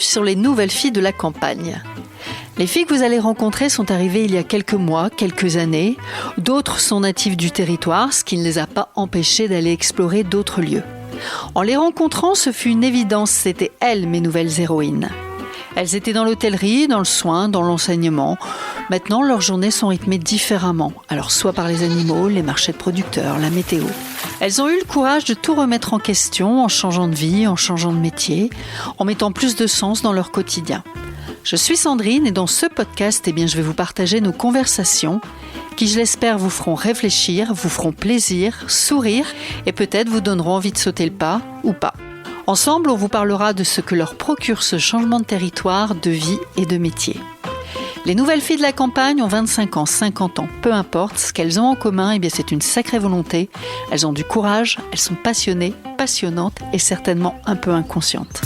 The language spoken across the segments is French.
sur les nouvelles filles de la campagne. Les filles que vous allez rencontrer sont arrivées il y a quelques mois, quelques années. D'autres sont natives du territoire, ce qui ne les a pas empêchées d'aller explorer d'autres lieux. En les rencontrant, ce fut une évidence, c'étaient elles mes nouvelles héroïnes. Elles étaient dans l'hôtellerie, dans le soin, dans l'enseignement. Maintenant, leurs journées sont rythmées différemment. Alors, soit par les animaux, les marchés de producteurs, la météo. Elles ont eu le courage de tout remettre en question en changeant de vie, en changeant de métier, en mettant plus de sens dans leur quotidien. Je suis Sandrine et dans ce podcast, je vais vous partager nos conversations qui, je l'espère, vous feront réfléchir, vous feront plaisir, sourire et peut-être vous donneront envie de sauter le pas ou pas. Ensemble, on vous parlera de ce que leur procure ce changement de territoire, de vie et de métier. Les nouvelles filles de la campagne ont 25 ans, 50 ans, peu importe. Ce qu'elles ont en commun, c'est une sacrée volonté. Elles ont du courage, elles sont passionnées, passionnantes et certainement un peu inconscientes.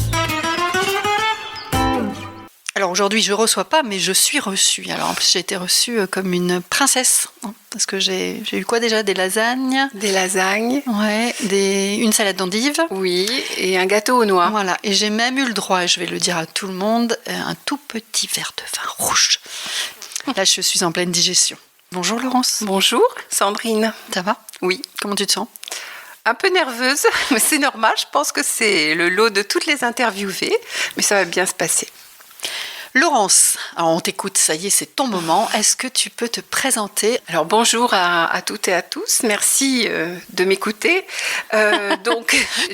Alors aujourd'hui, je ne reçois pas, mais je suis reçue. Alors en plus, j'ai été reçue comme une princesse. Parce que j'ai eu quoi déjà ? Des lasagnes. Des lasagnes. Ouais, une salade d'endives. Oui, et un gâteau aux noix. Voilà, et j'ai même eu le droit, et je vais le dire à tout le monde, un tout petit verre de vin rouge. Là, je suis en pleine digestion. Bonjour Laurence. Bonjour Sandrine. Ça va ? Oui. Comment tu te sens ? Un peu nerveuse, mais c'est normal. Je pense que c'est le lot de toutes les interviewées, mais ça va bien se passer. Laurence, alors on t'écoute, ça y est, c'est ton moment. Est-ce que tu peux te présenter ? Alors bonjour à toutes et à tous, merci de m'écouter.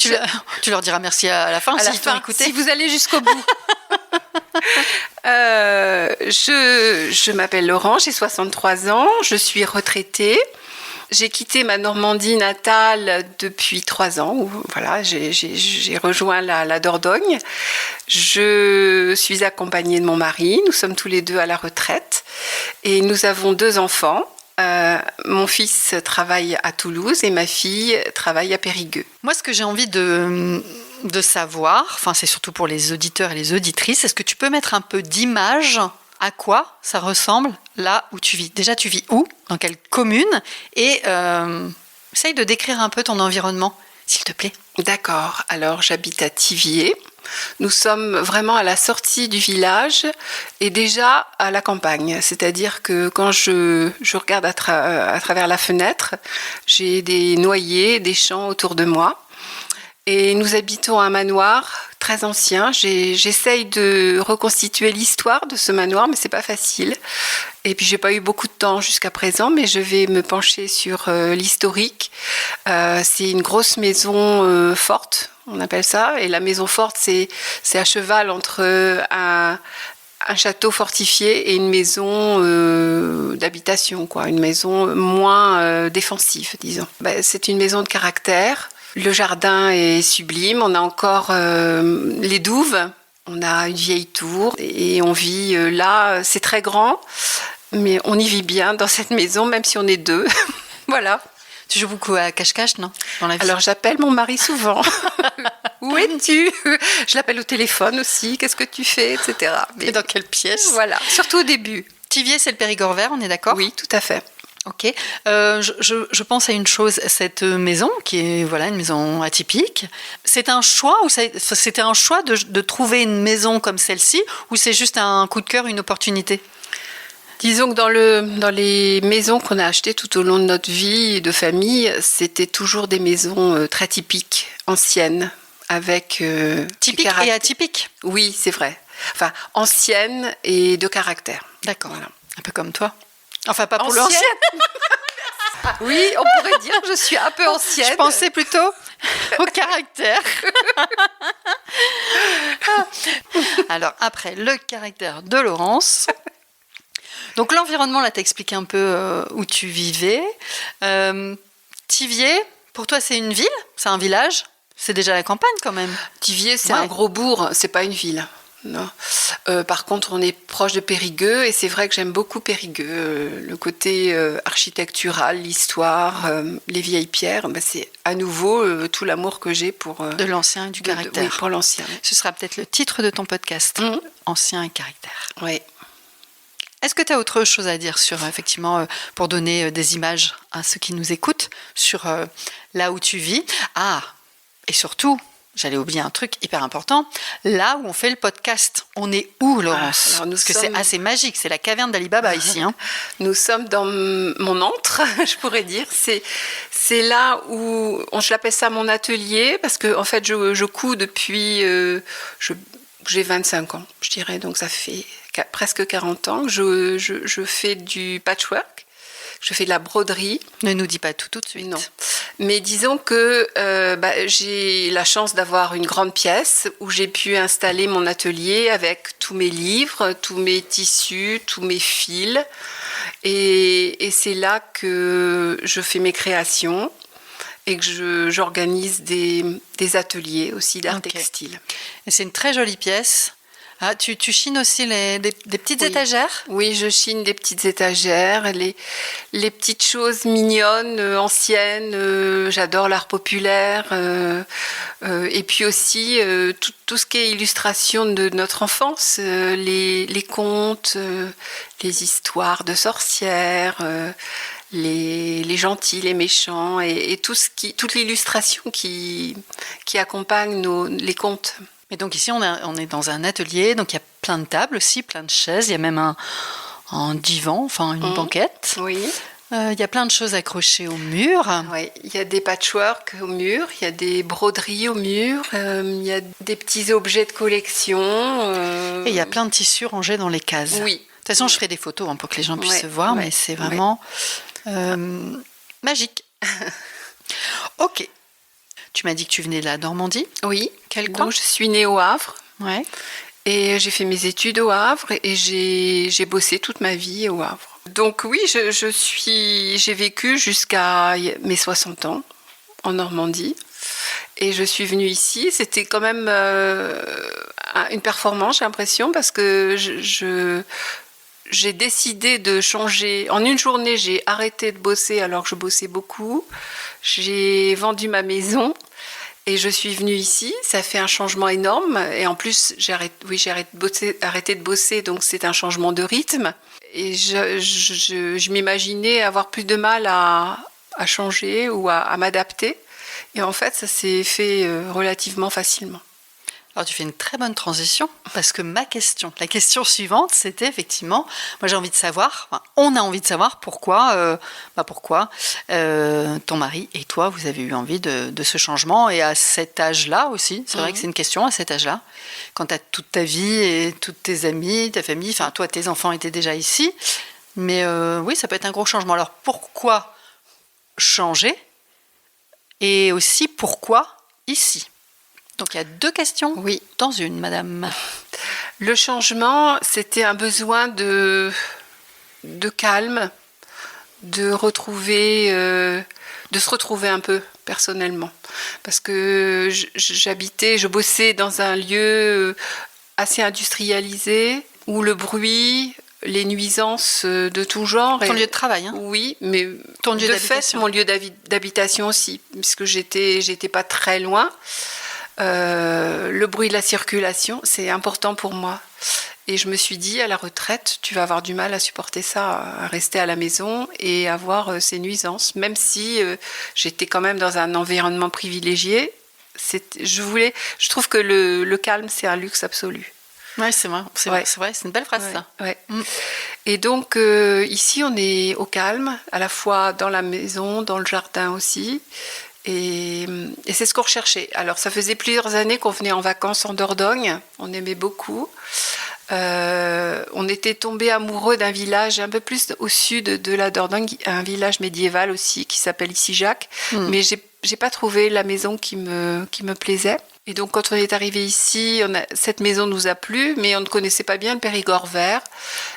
Tu leur diras merci à la fin s'ils t'ont écouté. Si vous allez jusqu'au bout. Je m'appelle Laurence, j'ai 63 ans, je suis retraitée. J'ai quitté ma Normandie natale depuis 3 ans. Voilà, j'ai rejoint la Dordogne. Je suis accompagnée de mon mari. Nous sommes tous les deux à la retraite. Et nous avons 2 enfants. Mon fils travaille à Toulouse et ma fille travaille à Périgueux. Moi, ce que j'ai envie de savoir, c'est surtout pour les auditeurs et les auditrices, est-ce que tu peux mettre un peu d'image ? À quoi ça ressemble là où tu vis ? Déjà, tu vis où ? Dans quelle commune ? Et essaye de décrire un peu ton environnement, s'il te plaît. D'accord. Alors, j'habite à Thiviers. Nous sommes vraiment à la sortie du village et déjà à la campagne. C'est-à-dire que quand je regarde à travers la fenêtre, j'ai des noyers, des champs autour de moi. Et nous habitons un manoir très ancien. J'essaye de reconstituer l'histoire de ce manoir, mais c'est pas facile. Et puis j'ai pas eu beaucoup de temps jusqu'à présent, mais je vais me pencher sur l'historique. C'est une grosse maison forte, on appelle ça. Et la maison forte, c'est à cheval entre un château fortifié et une maison d'habitation, quoi. Une maison moins défensive, disons. C'est une maison de caractère. Le jardin est sublime, on a encore les douves, on a une vieille tour et on vit là, c'est très grand, mais on y vit bien dans cette maison, même si on est 2. Voilà. Tu joues beaucoup à cache-cache, non ? Dans la vie. Alors j'appelle mon mari souvent. Où es-tu ? Je l'appelle au téléphone aussi, qu'est-ce que tu fais, etc. Mais dans quelle pièce ? Voilà, surtout au début. Thiviers, c'est le Périgord vert, on est d'accord ? Oui, tout à fait. Ok. Je pense à une chose, cette maison qui est une maison atypique. C'est un choix ou c'était un choix de trouver une maison comme celle-ci ou c'est juste un coup de cœur, une opportunité ? Disons que dans les maisons qu'on a achetées tout au long de notre vie de famille, c'était toujours des maisons très typiques, anciennes, avec typiques et atypiques. Oui, c'est vrai. Enfin, anciennes et de caractère. D'accord. Voilà. Un peu comme toi. Enfin, pas pour ancienne. L'ancienne. Oui, on pourrait dire que je suis un peu ancienne. Je pensais plutôt au caractère. Alors, après, le caractère de Laurence. Donc, l'environnement, là, t'as expliqué un peu où tu vivais. Thiviers, pour toi, c'est une ville ? C'est un village ? C'est déjà la campagne, quand même. Thiviers, c'est un gros bourg, c'est pas une ville. Non. Par contre, on est proche de Périgueux et c'est vrai que j'aime beaucoup Périgueux. Le côté architectural, l'histoire, les vieilles pierres, c'est à nouveau tout l'amour que j'ai pour... de l'ancien et du caractère. Oui, pour l'ancien. Ce sera peut-être le titre de ton podcast, Ancien et caractère. Oui. Est-ce que tu as autre chose à dire sur, effectivement, pour donner des images à ceux qui nous écoutent, sur là où tu vis ? Ah, et surtout... j'allais oublier un truc hyper important. Là où on fait le podcast, on est où, Laurence ? Parce que c'est assez magique, c'est la caverne d'Ali Baba ici. Hein. Nous sommes dans mon antre, je pourrais dire. C'est là où, je l'appelle ça mon atelier, parce que en fait, je couds depuis, j'ai 25 ans, je dirais, donc ça fait presque 40 ans que je fais du patchwork. Je fais de la broderie. Ne nous dis pas tout de suite. Non. Mais disons que j'ai la chance d'avoir une grande pièce où j'ai pu installer mon atelier avec tous mes livres, tous mes tissus, tous mes fils. Et c'est là que je fais mes créations et que j'organise des ateliers aussi d'art textile. Et c'est une très jolie pièce. Ah, tu chines aussi des petites étagères ? Oui, je chine des petites étagères, les petites choses mignonnes, anciennes. J'adore l'art populaire. Et puis aussi tout ce qui est illustration de notre enfance, les contes, les histoires de sorcières, les gentils, les méchants, et toute l'illustration qui accompagne les contes. Et donc ici, on est dans un atelier, donc il y a plein de tables aussi, plein de chaises, il y a même un divan, enfin une banquette. Oui. Il y a plein de choses accrochées au mur. Oui, il y a des patchworks au mur, il y a des broderies au mur, il y a des petits objets de collection. Et il y a plein de tissus rangés dans les cases. Oui. De toute façon, je ferai des photos pour que les gens puissent voir, mais c'est vraiment magique. Ok. Tu m'as dit que tu venais de la Normandie ? Oui. Quel coin ? Donc, je suis née au Havre. Ouais. Et j'ai fait mes études au Havre et j'ai bossé toute ma vie au Havre. Donc oui, j'ai vécu jusqu'à mes 60 ans en Normandie. Et je suis venue ici. C'était quand même une performance, j'ai l'impression, parce que j'ai décidé de changer. En une journée, j'ai arrêté de bosser alors que je bossais beaucoup. J'ai vendu ma maison et je suis venue ici. Ça fait un changement énorme. Et en plus, j'ai arrêté de bosser, donc c'est un changement de rythme. Et je m'imaginais avoir plus de mal à changer ou à m'adapter. Et en fait, ça s'est fait relativement facilement. Alors tu fais une très bonne transition, parce que la question suivante, c'était effectivement, moi j'ai envie de savoir, on a envie de savoir pourquoi ton mari et toi, vous avez eu envie de ce changement, et à cet âge-là aussi, c'est vrai que c'est une question à cet âge-là, quand tu as toute ta vie et toutes tes amis, ta famille, enfin toi, tes enfants étaient déjà ici, mais oui, ça peut être un gros changement. Alors pourquoi changer, et aussi pourquoi ici ? Donc il y a 2 questions dans une, madame. Le changement, c'était un besoin de calme, de se retrouver un peu personnellement. Parce que je bossais dans un lieu assez industrialisé, où le bruit, les nuisances de tout genre. Ton lieu de travail, hein ? Oui, mais ton lieu de fait, mon lieu d'habitation aussi, puisque j'étais pas très loin. Le bruit de la circulation, c'est important pour moi. Et je me suis dit, à la retraite, tu vas avoir du mal à supporter ça, à rester à la maison et avoir ces nuisances. Même si j'étais quand même dans un environnement privilégié, je trouve que le calme, c'est un luxe absolu. Oui, c'est vrai, c'est une belle phrase, ça. Ouais. Et donc, ici, on est au calme, à la fois dans la maison, dans le jardin aussi. Et c'est ce qu'on recherchait. Alors, ça faisait plusieurs années qu'on venait en vacances en Dordogne. On aimait beaucoup. On était tombés amoureux d'un village un peu plus au sud de la Dordogne, un village médiéval aussi qui s'appelle Ici-Jacques. Mais j'ai pas trouvé la maison qui me plaisait. Et donc, quand on est arrivé ici, cette maison nous a plu, mais on ne connaissait pas bien le Périgord vert.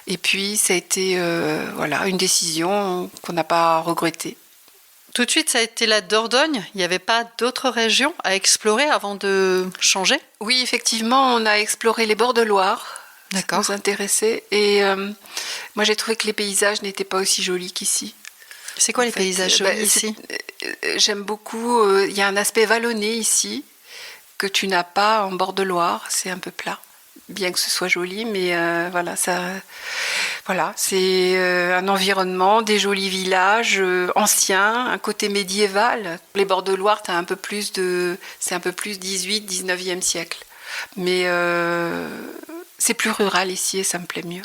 Et puis, ça a été une décision qu'on n'a pas regrettée. Tout de suite, ça a été la Dordogne. Il n'y avait pas d'autres régions à explorer avant de changer ? Oui, effectivement, on a exploré les bords de Loire. D'accord. Ça nous intéressait. Et moi, j'ai trouvé que les paysages n'étaient pas aussi jolis qu'ici. C'est quoi les paysages jolis ici ? J'aime beaucoup. Il y a un aspect vallonné ici que tu n'as pas en bord de Loire. C'est un peu plat. bien que ce soit joli, mais voilà, c'est un environnement, des jolis villages anciens, un côté médiéval. Les bords de Loire, c'est un peu plus 18, 19e siècle. Mais c'est plus rural ici et ça me plaît mieux.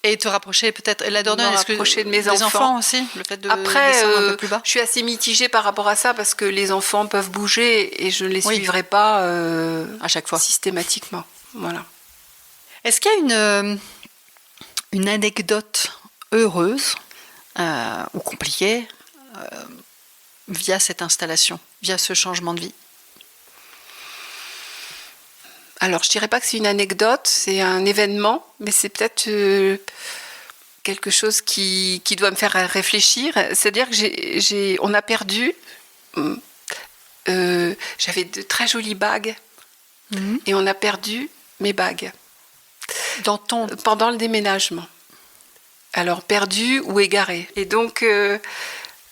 Et te rapprocher peut-être la Dordogne, est-ce que de mes enfants aussi, le fait de après, descendre un peu plus bas. Je suis assez mitigée par rapport à ça parce que les enfants peuvent bouger et je ne les suivrai pas à chaque fois systématiquement. Voilà. Est-ce qu'il y a une anecdote heureuse ou compliquée via cette installation, via ce changement de vie? Alors, je dirais pas que c'est une anecdote, c'est un événement, mais c'est peut-être quelque chose qui doit me faire réfléchir. C'est-à-dire que on a perdu. J'avais de très jolies bagues et on a perdu mes bagues pendant le déménagement. Alors perdu ou égaré. Et donc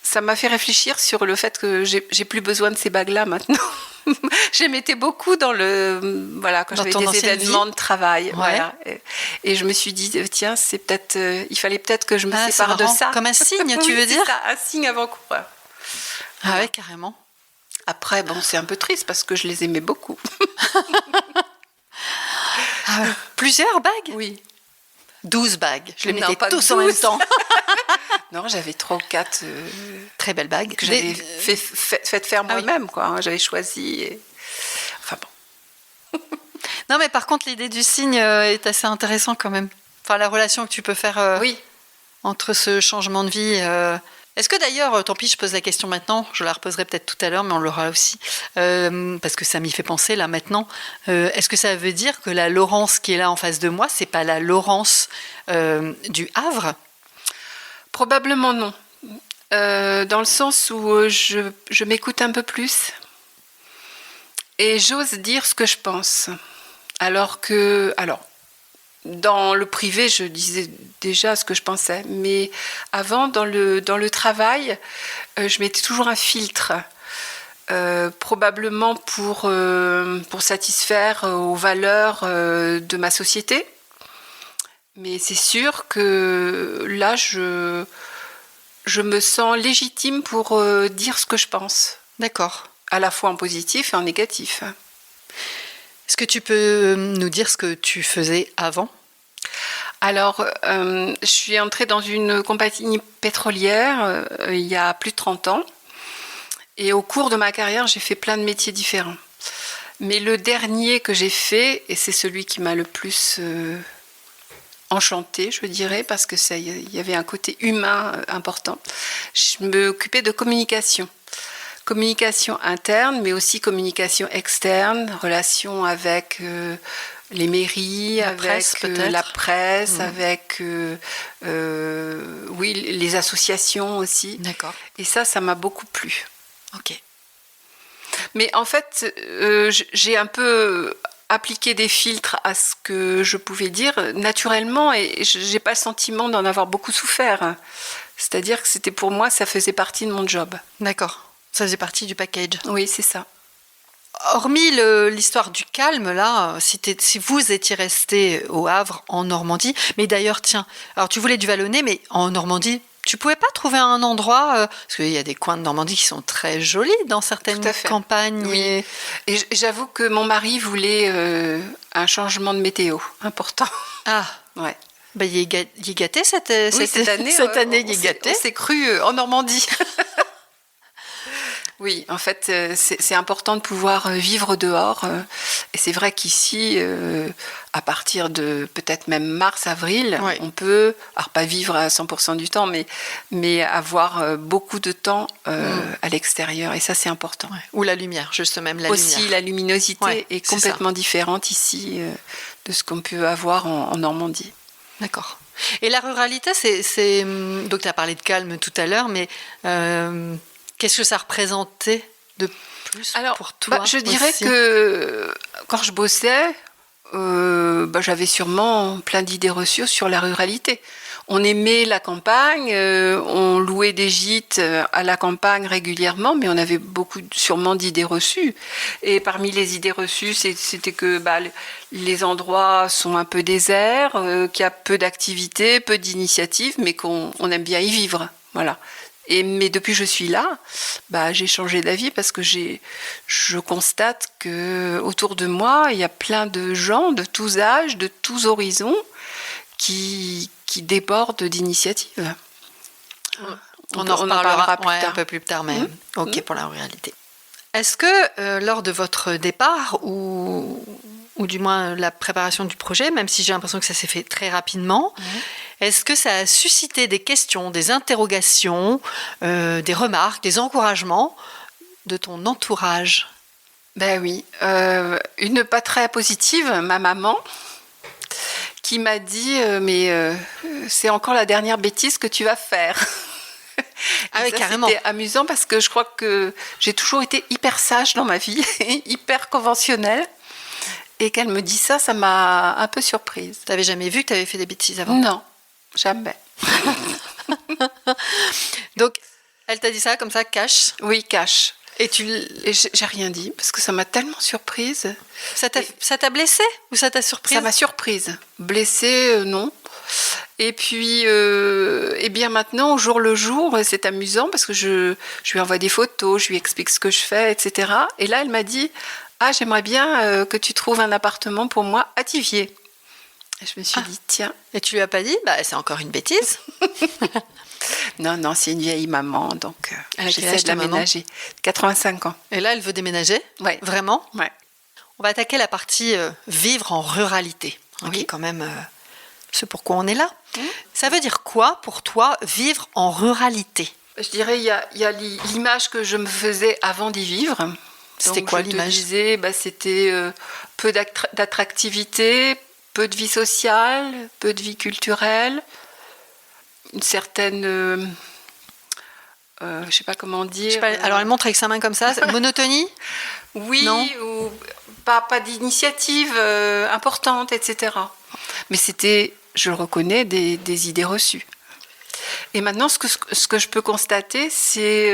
ça m'a fait réfléchir sur le fait que j'ai plus besoin de ces bagues-là maintenant. Je les mettais beaucoup quand j'avais des événements de travail. Ouais. Voilà. Et je me suis dit, tiens, c'est peut-être, il fallait peut-être que je me sépare de ça. Comme un signe, tu veux dire? C'est ça, un signe avant-coureur. Ah ouais, carrément. Après, c'est un peu triste parce que je les aimais beaucoup. Plusieurs bagues? Oui. 12 bagues. Je les mettais mettais tous en même temps. Non, j'avais 3 ou 4 très belles bagues que j'avais fait faire moi-même, quoi. J'avais choisi. Enfin bon. Non, mais par contre, l'idée du signe est assez intéressante quand même. Enfin, la relation que tu peux faire entre ce changement de vie. Est-ce que d'ailleurs, tant pis, je pose la question maintenant, je la reposerai peut-être tout à l'heure, mais on l'aura aussi, parce que ça m'y fait penser là maintenant. Est-ce que ça veut dire que la Laurence qui est là en face de moi, c'est pas la Laurence du Havre? Probablement non. Dans le sens où je m'écoute un peu plus et j'ose dire ce que je pense. Alors, dans le privé, je disais déjà ce que je pensais. Mais avant, dans le travail, je mettais toujours un filtre. Probablement pour satisfaire aux valeurs de ma société. Mais c'est sûr que là, je me sens légitime pour dire ce que je pense. D'accord. À la fois en positif et en négatif. Est-ce que tu peux nous dire ce que tu faisais avant ? Alors, je suis entrée dans une compagnie pétrolière il y a plus de 30 ans. Et au cours de ma carrière, j'ai fait plein de métiers différents. Mais le dernier que j'ai fait, et c'est celui qui m'a le plus enchantée, je dirais, parce que il y avait un côté humain important, je m'occupais de communication. Communication interne, mais aussi communication externe, relations avec les mairies, avec la presse, avec les associations aussi. D'accord. Et ça m'a beaucoup plu. Ok. Mais en fait, j'ai un peu appliqué des filtres à ce que je pouvais dire naturellement et j'ai pas le sentiment d'en avoir beaucoup souffert. C'est-à-dire que c'était pour moi, ça faisait partie de mon job. D'accord. Ça faisait partie du package. Oui, c'est ça. Hormis l'histoire du calme, là, si vous étiez resté au Havre, en Normandie, mais d'ailleurs, tiens, alors tu voulais du Vallonné, mais en Normandie, tu pouvais pas trouver un endroit, parce qu'il y a des coins de Normandie qui sont très jolis dans certaines campagnes. Oui. Et j'avoue que mon mari voulait un changement de météo important. Ah, ouais. Bah, il est gâté cette année. Cette année, il est gâté. On s'est cru en Normandie. Oui, en fait, c'est important de pouvoir vivre dehors. Et c'est vrai qu'ici, à partir de peut-être même mars-avril, on peut, alors pas vivre à 100% du temps, mais avoir beaucoup de temps à l'extérieur. Et ça, c'est important. Ouais. Ou la lumière, juste même la aussi, lumière. La luminosité est complètement différente ici de ce qu'on peut avoir en Normandie. D'accord. Et la ruralité, donc tu as parlé de calme tout à l'heure, mais qu'est-ce que ça représentait de plus pour toi? Je dirais que quand je bossais, j'avais sûrement plein d'idées reçues sur la ruralité. On aimait la campagne, on louait des gîtes à la campagne régulièrement, mais on avait sûrement d'idées reçues. Et parmi les idées reçues, c'était que les endroits sont un peu déserts, qu'il y a peu d'activités, peu d'initiatives, mais qu'on aime bien y vivre. Voilà. Mais depuis que je suis là, j'ai changé d'avis parce que je constate que autour de moi, il y a plein de gens de tous âges, de tous horizons, qui débordent d'initiatives. On en reparlera plus tard. Un peu plus tard, mais ok pour la ruralité. Est-ce que lors de votre départ ou du moins la préparation du projet, même si j'ai l'impression que ça s'est fait très rapidement, est-ce que ça a suscité des questions, des interrogations, des remarques, des encouragements de ton entourage? Ben oui, une pas très positive, ma maman, qui m'a dit c'est encore la dernière bêtise que tu vas faire. Ah oui, carrément. C'était amusant parce que je crois que j'ai toujours été hyper sage dans ma vie, hyper conventionnelle. Et qu'elle me dit ça m'a un peu surprise. Tu n'avais jamais vu que tu avais fait des bêtises avant? Non, jamais. Donc, elle t'a dit ça comme ça, cash? Oui, cash. Et j'ai rien dit parce que ça m'a tellement surprise. Ça t'a blessée ou ça t'a surprise? Ça m'a surprise. Blessée, non. Et puis, bien maintenant, au jour le jour, c'est amusant parce que je lui envoie des photos, je lui explique ce que je fais, etc. Et là, elle m'a dit « Ah, j'aimerais bien que tu trouves un appartement pour moi à Thiviers. » Et je me suis dit « Tiens. » Et tu lui as pas dit « C'est encore une bêtise. » Non, c'est une vieille maman, donc j'essaie de l'aménager. 85 ans. Et là, elle veut déménager? Ouais. Vraiment? Ouais. On va attaquer la partie vivre en ruralité, qui est quand même ce pourquoi on est là. Ça veut dire quoi pour toi, vivre en ruralité? Je dirais, il y a l'image que je me faisais avant d'y vivre. C'était quoi l'image? Je te disais, c'était peu d'attractivité, peu de vie sociale, peu de vie culturelle, une certaine... je sais pas comment dire. Alors elle montre avec sa main comme ça, monotonie? Oui, non, ou pas d'initiative importante, etc. Mais c'était, je le reconnais, des idées reçues. Et maintenant, ce que je peux constater, c'est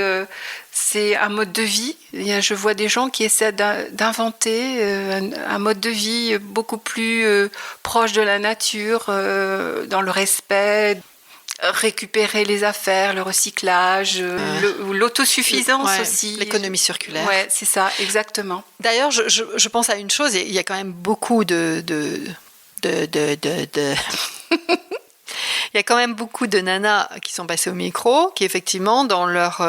un mode de vie. Je vois des gens qui essaient d'inventer un mode de vie beaucoup plus proche de la nature, dans le respect, récupérer les affaires, le recyclage, l'autosuffisance aussi. L'économie circulaire. Ouais, c'est ça, exactement. D'ailleurs, je pense à une chose, il y a quand même beaucoup il y a quand même beaucoup de nanas qui sont passées au micro, qui effectivement, dans leur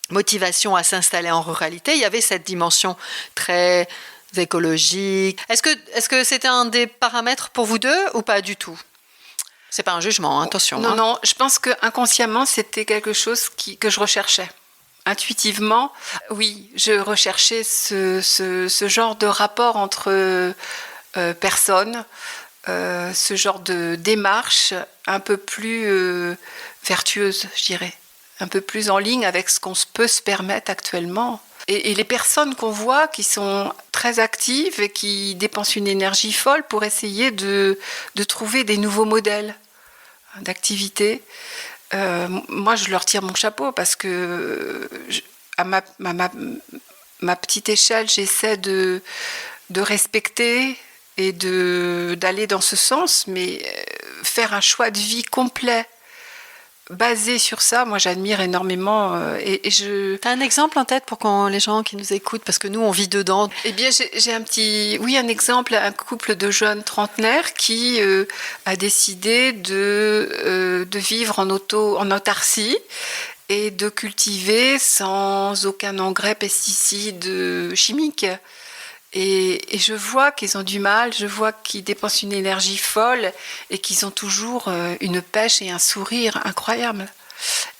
motivation à s'installer en ruralité, il y avait cette dimension très écologique. Est-ce que c'était un des paramètres pour vous deux ou pas du tout? C'est pas un jugement, attention. Non, je pense que inconsciemment, c'était quelque chose que je recherchais. Intuitivement, oui, je recherchais ce genre de rapport entre personnes, ce genre de démarche un peu plus vertueuse, je dirais, un peu plus en ligne avec ce qu'on peut se permettre actuellement. Et les personnes qu'on voit qui sont très actives et qui dépensent une énergie folle pour essayer de trouver des nouveaux modèles d'activité, moi je leur tire mon chapeau parce que à ma petite échelle, j'essaie de respecter et d'aller dans ce sens, mais faire un choix de vie complet basé sur ça, moi j'admire énormément. T'as un exemple en tête pour les gens qui nous écoutent, parce que nous on vit dedans? Eh bien j'ai un exemple, un couple de jeunes trentenaires qui a décidé de vivre en autarcie et de cultiver sans aucun engrais, pesticide chimique. Et je vois qu'ils ont du mal, je vois qu'ils dépensent une énergie folle et qu'ils ont toujours une pêche et un sourire incroyable.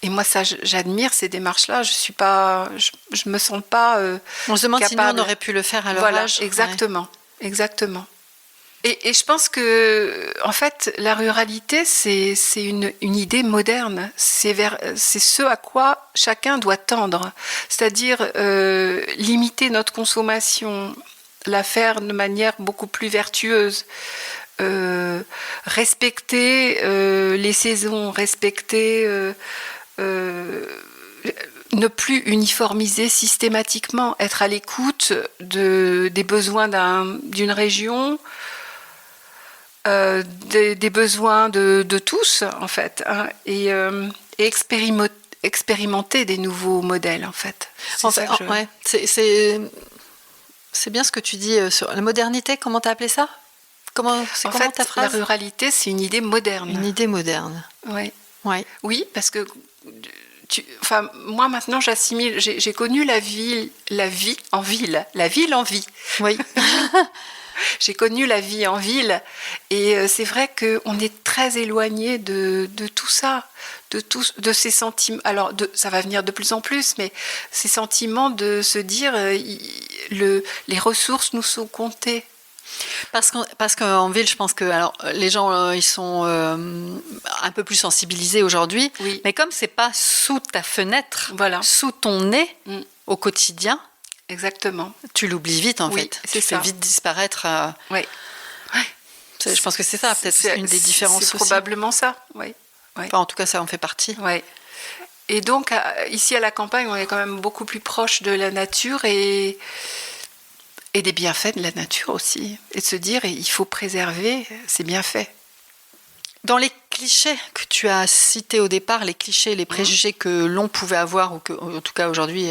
Et moi, ça, j'admire ces démarches-là. Je me sens pas on se demande capable. Si nous, on aurait pu le faire à leur âge. Exactement, exactement. Et je pense que, en fait, la ruralité, c'est une idée moderne. C'est ce à quoi chacun doit tendre. C'est-à-dire limiter notre consommation la faire de manière beaucoup plus vertueuse. Respecter les saisons, respecter... ne plus uniformiser systématiquement, être à l'écoute des besoins d'une région, des besoins de tous, en fait, hein, et expérimenter des nouveaux modèles, en fait. Ouais, c'est bien ce que tu dis sur la modernité, comment tu as appelé ça? Comment ta phrase? La ruralité, c'est une idée moderne. Une idée moderne. Ouais. Ouais. Oui, parce que... moi maintenant j'assimile, j'ai connu la vie en ville. Oui. J'ai connu la vie en ville et c'est vrai qu'on est très éloigné de tout ça, de ces sentiments. Alors ça va venir de plus en plus, mais ces sentiments de se dire les ressources nous sont comptées. Parce qu'en ville, je pense que les gens ils sont un peu plus sensibilisés aujourd'hui, oui. Mais comme c'est pas sous ta fenêtre, voilà. Sous ton nez au quotidien, exactement. Tu l'oublies vite en fait. C'est ça. Tu fais vite disparaître. Oui. Je pense que c'est ça, peut-être une des différences aussi. C'est probablement ça, oui. Enfin, en tout cas, ça en fait partie. Oui. Et donc, ici à la campagne, on est quand même beaucoup plus proche de la nature et des bienfaits de la nature aussi. Et de se dire, il faut préserver ces bienfaits. Dans les clichés que tu as cités au départ, les clichés, les préjugés que l'on pouvait avoir, ou que, en tout cas aujourd'hui,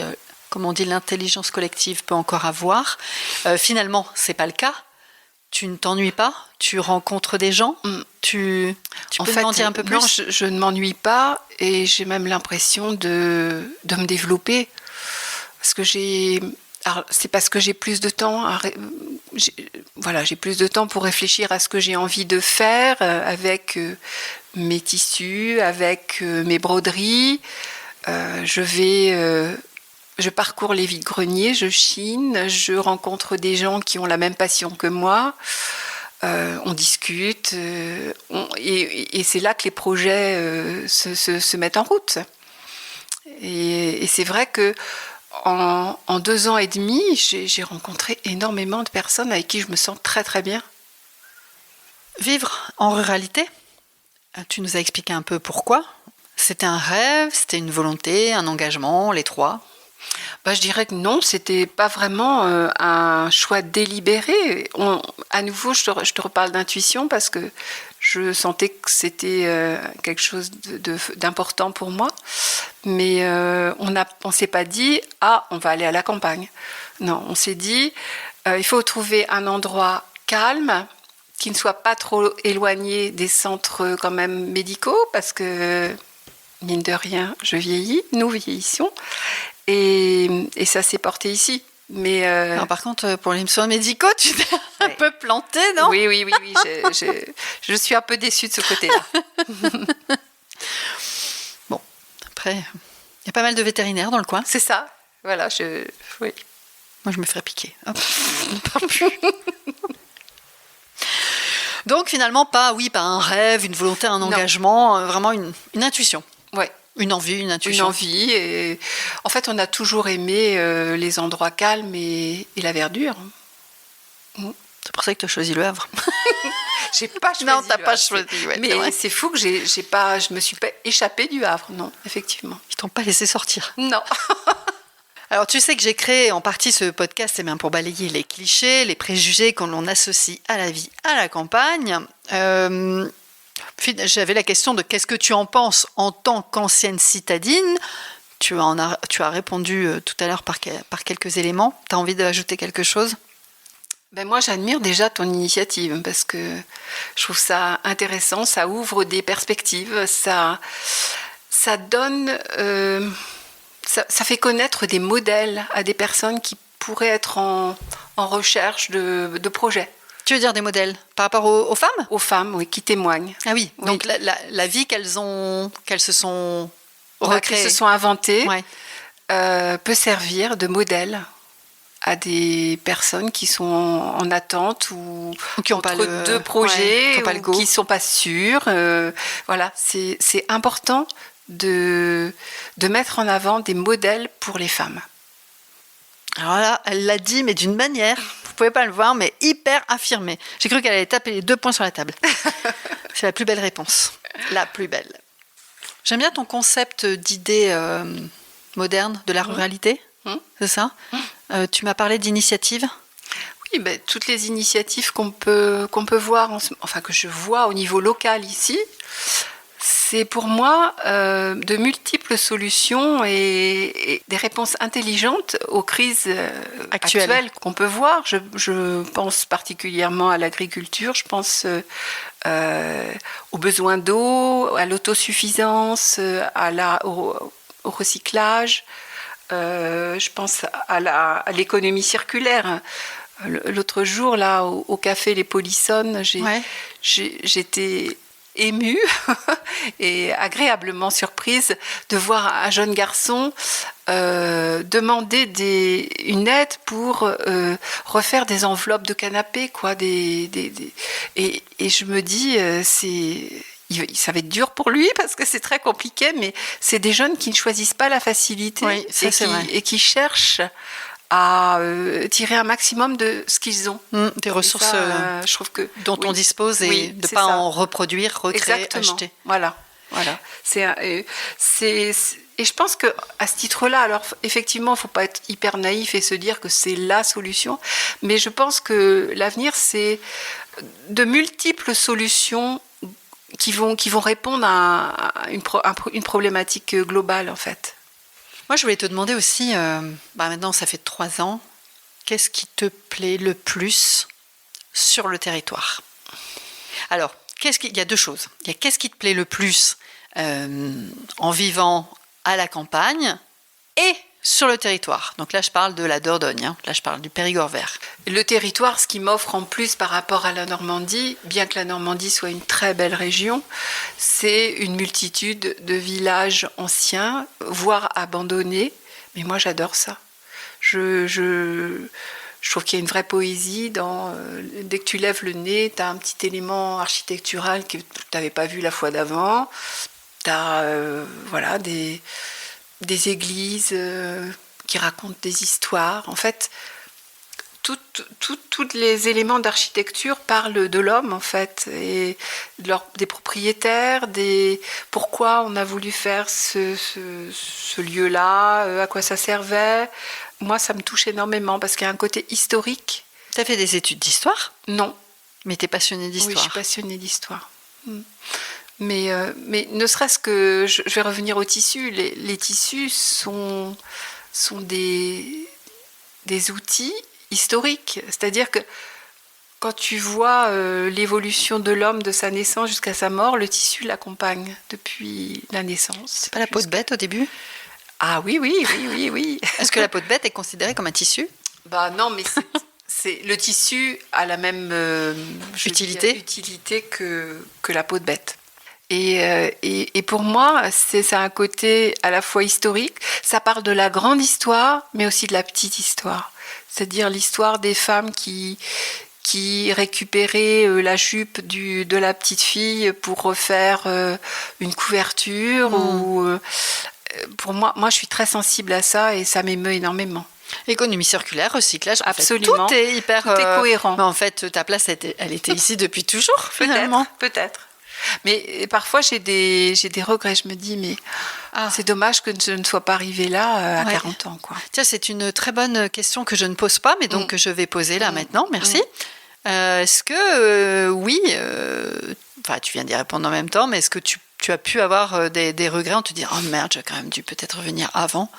comme on dit, l'intelligence collective peut encore avoir, finalement, c'est pas le cas. Tu ne t'ennuies pas? Tu rencontres des gens? Tu peux m'en dire un peu plus? Non, je ne m'ennuie pas et j'ai même l'impression de me développer. Parce que c'est parce que j'ai plus de temps j'ai plus de temps pour réfléchir à ce que j'ai envie de faire avec mes tissus, avec mes broderies. Je parcours les vides-greniers, je chine, je rencontre des gens qui ont la même passion que moi. On discute et c'est là que les projets se mettent en route. Et c'est vrai que en 2 ans et demi, j'ai rencontré énormément de personnes avec qui je me sens très très bien. Vivre en ruralité, tu nous as expliqué un peu pourquoi. C'était un rêve, c'était une volonté, un engagement, les trois? Je dirais que non, c'était pas vraiment un choix délibéré. À nouveau, je te reparle d'intuition parce que je sentais que c'était quelque chose d'important pour moi. Mais on s'est pas dit « Ah, on va aller à la campagne ». Non, on s'est dit il faut trouver un endroit calme, qui ne soit pas trop éloigné des centres quand même médicaux, parce que, mine de rien, je vieillis, nous vieillissons. Et ça s'est porté ici. Mais non, par contre, pour les soins médicaux, tu t'es un peu planté, non? Oui. Je suis un peu déçue de ce côté-là. Bon, après, il y a pas mal de vétérinaires dans le coin. C'est ça. Voilà, oui. Moi, je me ferais piquer. Donc, finalement, pas un rêve, une volonté, un engagement, vraiment une intuition. Ouais. Une envie, une intuition. Une envie. Et en fait, on a toujours aimé les endroits calmes et la verdure. C'est pour ça que tu as choisi le Havre. J'ai pas choisi. Non, t'as pas choisi. Ouais, mais c'est fou que je me suis pas échappée du Havre, non, effectivement. Ils t'ont pas laissé sortir. Non. Alors, tu sais que j'ai créé en partie ce podcast bien pour balayer les clichés, les préjugés qu'on l'on associe à la vie à la campagne. J'avais la question de qu'est-ce que tu en penses en tant qu'ancienne citadine. Tu as répondu tout à l'heure par quelques éléments. Tu as envie d'ajouter quelque chose? Moi, j'admire déjà ton initiative parce que je trouve ça intéressant, ça ouvre des perspectives, ça donne, ça fait connaître des modèles à des personnes qui pourraient être en recherche de projets. Tu veux dire des modèles par rapport aux femmes? Aux femmes, oui, qui témoignent. Ah oui, oui. Donc la vie qu'elles se sont recréées, qu'elles se sont inventées, ouais. Peut servir de modèle à des personnes qui sont en attente ou qui ont pas deux projets, ouais, qui ne sont pas sûrs. Voilà, c'est important de mettre en avant des modèles pour les femmes. Alors là, elle l'a dit, mais d'une manière pouvez pas le voir, mais hyper affirmée. J'ai cru qu'elle allait taper les 2 points sur la table. C'est la plus belle réponse. La plus belle. J'aime bien ton concept d'idée moderne de la ruralité. C'est ça? Tu m'as parlé d'initiatives. Oui, ben, toutes les initiatives qu'on peut voir, enfin que je vois au niveau local ici, c'est pour moi de multiples solutions et des réponses intelligentes aux crises actuelles qu'on peut voir. Je pense particulièrement à l'agriculture, je pense aux besoins d'eau, à l'autosuffisance, au recyclage. Je pense à l'économie circulaire. L'autre jour, là, au café Les Polissonnes, j'étais émue et agréablement surprise de voir un jeune garçon demander une aide pour refaire des enveloppes de canapé, quoi. Et je me dis, ça va être dur pour lui parce que c'est très compliqué, mais c'est des jeunes qui ne choisissent pas la facilité et qui cherchent à tirer un maximum de ce qu'ils ont. Des ressources ça, je trouve que, dont on dispose et de ne pas en reproduire, recréer, exactement. acheter. Voilà. Et je pense qu'à ce titre-là, alors effectivement, il ne faut pas être hyper naïf et se dire que c'est la solution, mais je pense que l'avenir, c'est de multiples solutions qui vont répondre à une problématique globale, en fait. Moi, je voulais te demander aussi, maintenant ça fait 3 ans, qu'est-ce qui te plaît le plus sur le territoire? Alors, il y a 2 choses. Il y a qu'est-ce qui te plaît le plus en vivant à la campagne et sur le territoire. Donc là, je parle de la Dordogne, là je parle du Périgord vert. Le territoire, ce qui m'offre en plus par rapport à la Normandie, bien que la Normandie soit une très belle région, c'est une multitude de villages anciens, voire abandonnés. Mais moi, j'adore ça. Je trouve qu'il y a une vraie poésie dès que tu lèves le nez, tu as un petit élément architectural que tu n'avais pas vu la fois d'avant. Tu as des églises qui racontent des histoires. En fait, tous les éléments d'architecture parlent de l'homme, en fait, et des propriétaires, pourquoi on a voulu faire ce lieu-là, à quoi ça servait. Moi, ça me touche énormément parce qu'il y a un côté historique. Tu as fait des études d'histoire? Non. Mais tu es passionnée d'histoire? Oui, je suis passionnée d'histoire. Mais ne serait-ce que, je vais revenir aux tissus, les tissus sont des outils historiques. C'est-à-dire que quand tu vois l'évolution de l'homme de sa naissance jusqu'à sa mort, le tissu l'accompagne depuis la naissance. C'est pas la peau de bête au début? Ah oui. Est-ce que la peau de bête est considérée comme un tissu? Bah non, mais le tissu a la même utilité que la peau de bête. Et pour moi, c'est un côté à la fois historique. Ça parle de la grande histoire, mais aussi de la petite histoire. C'est-à-dire l'histoire des femmes qui récupéraient la jupe de la petite fille pour refaire une couverture. Pour moi, je suis très sensible à ça et ça m'émeut énormément. Économie circulaire, recyclage, absolument. Tout est hyper cohérent. Mais en fait, ta place, elle était ici depuis toujours, finalement. Peut-être. Mais parfois, j'ai des regrets. Je me dis, mais c'est dommage que je ne sois pas arrivée là à 40 ans. Quoi. Tiens, c'est une très bonne question que je ne pose pas, mais donc que je vais poser là maintenant. Merci. Est-ce que, tu viens d'y répondre en même temps, mais est-ce que tu as pu avoir des regrets en te disant « Oh merde, j'ai quand même dû peut-être revenir avant ».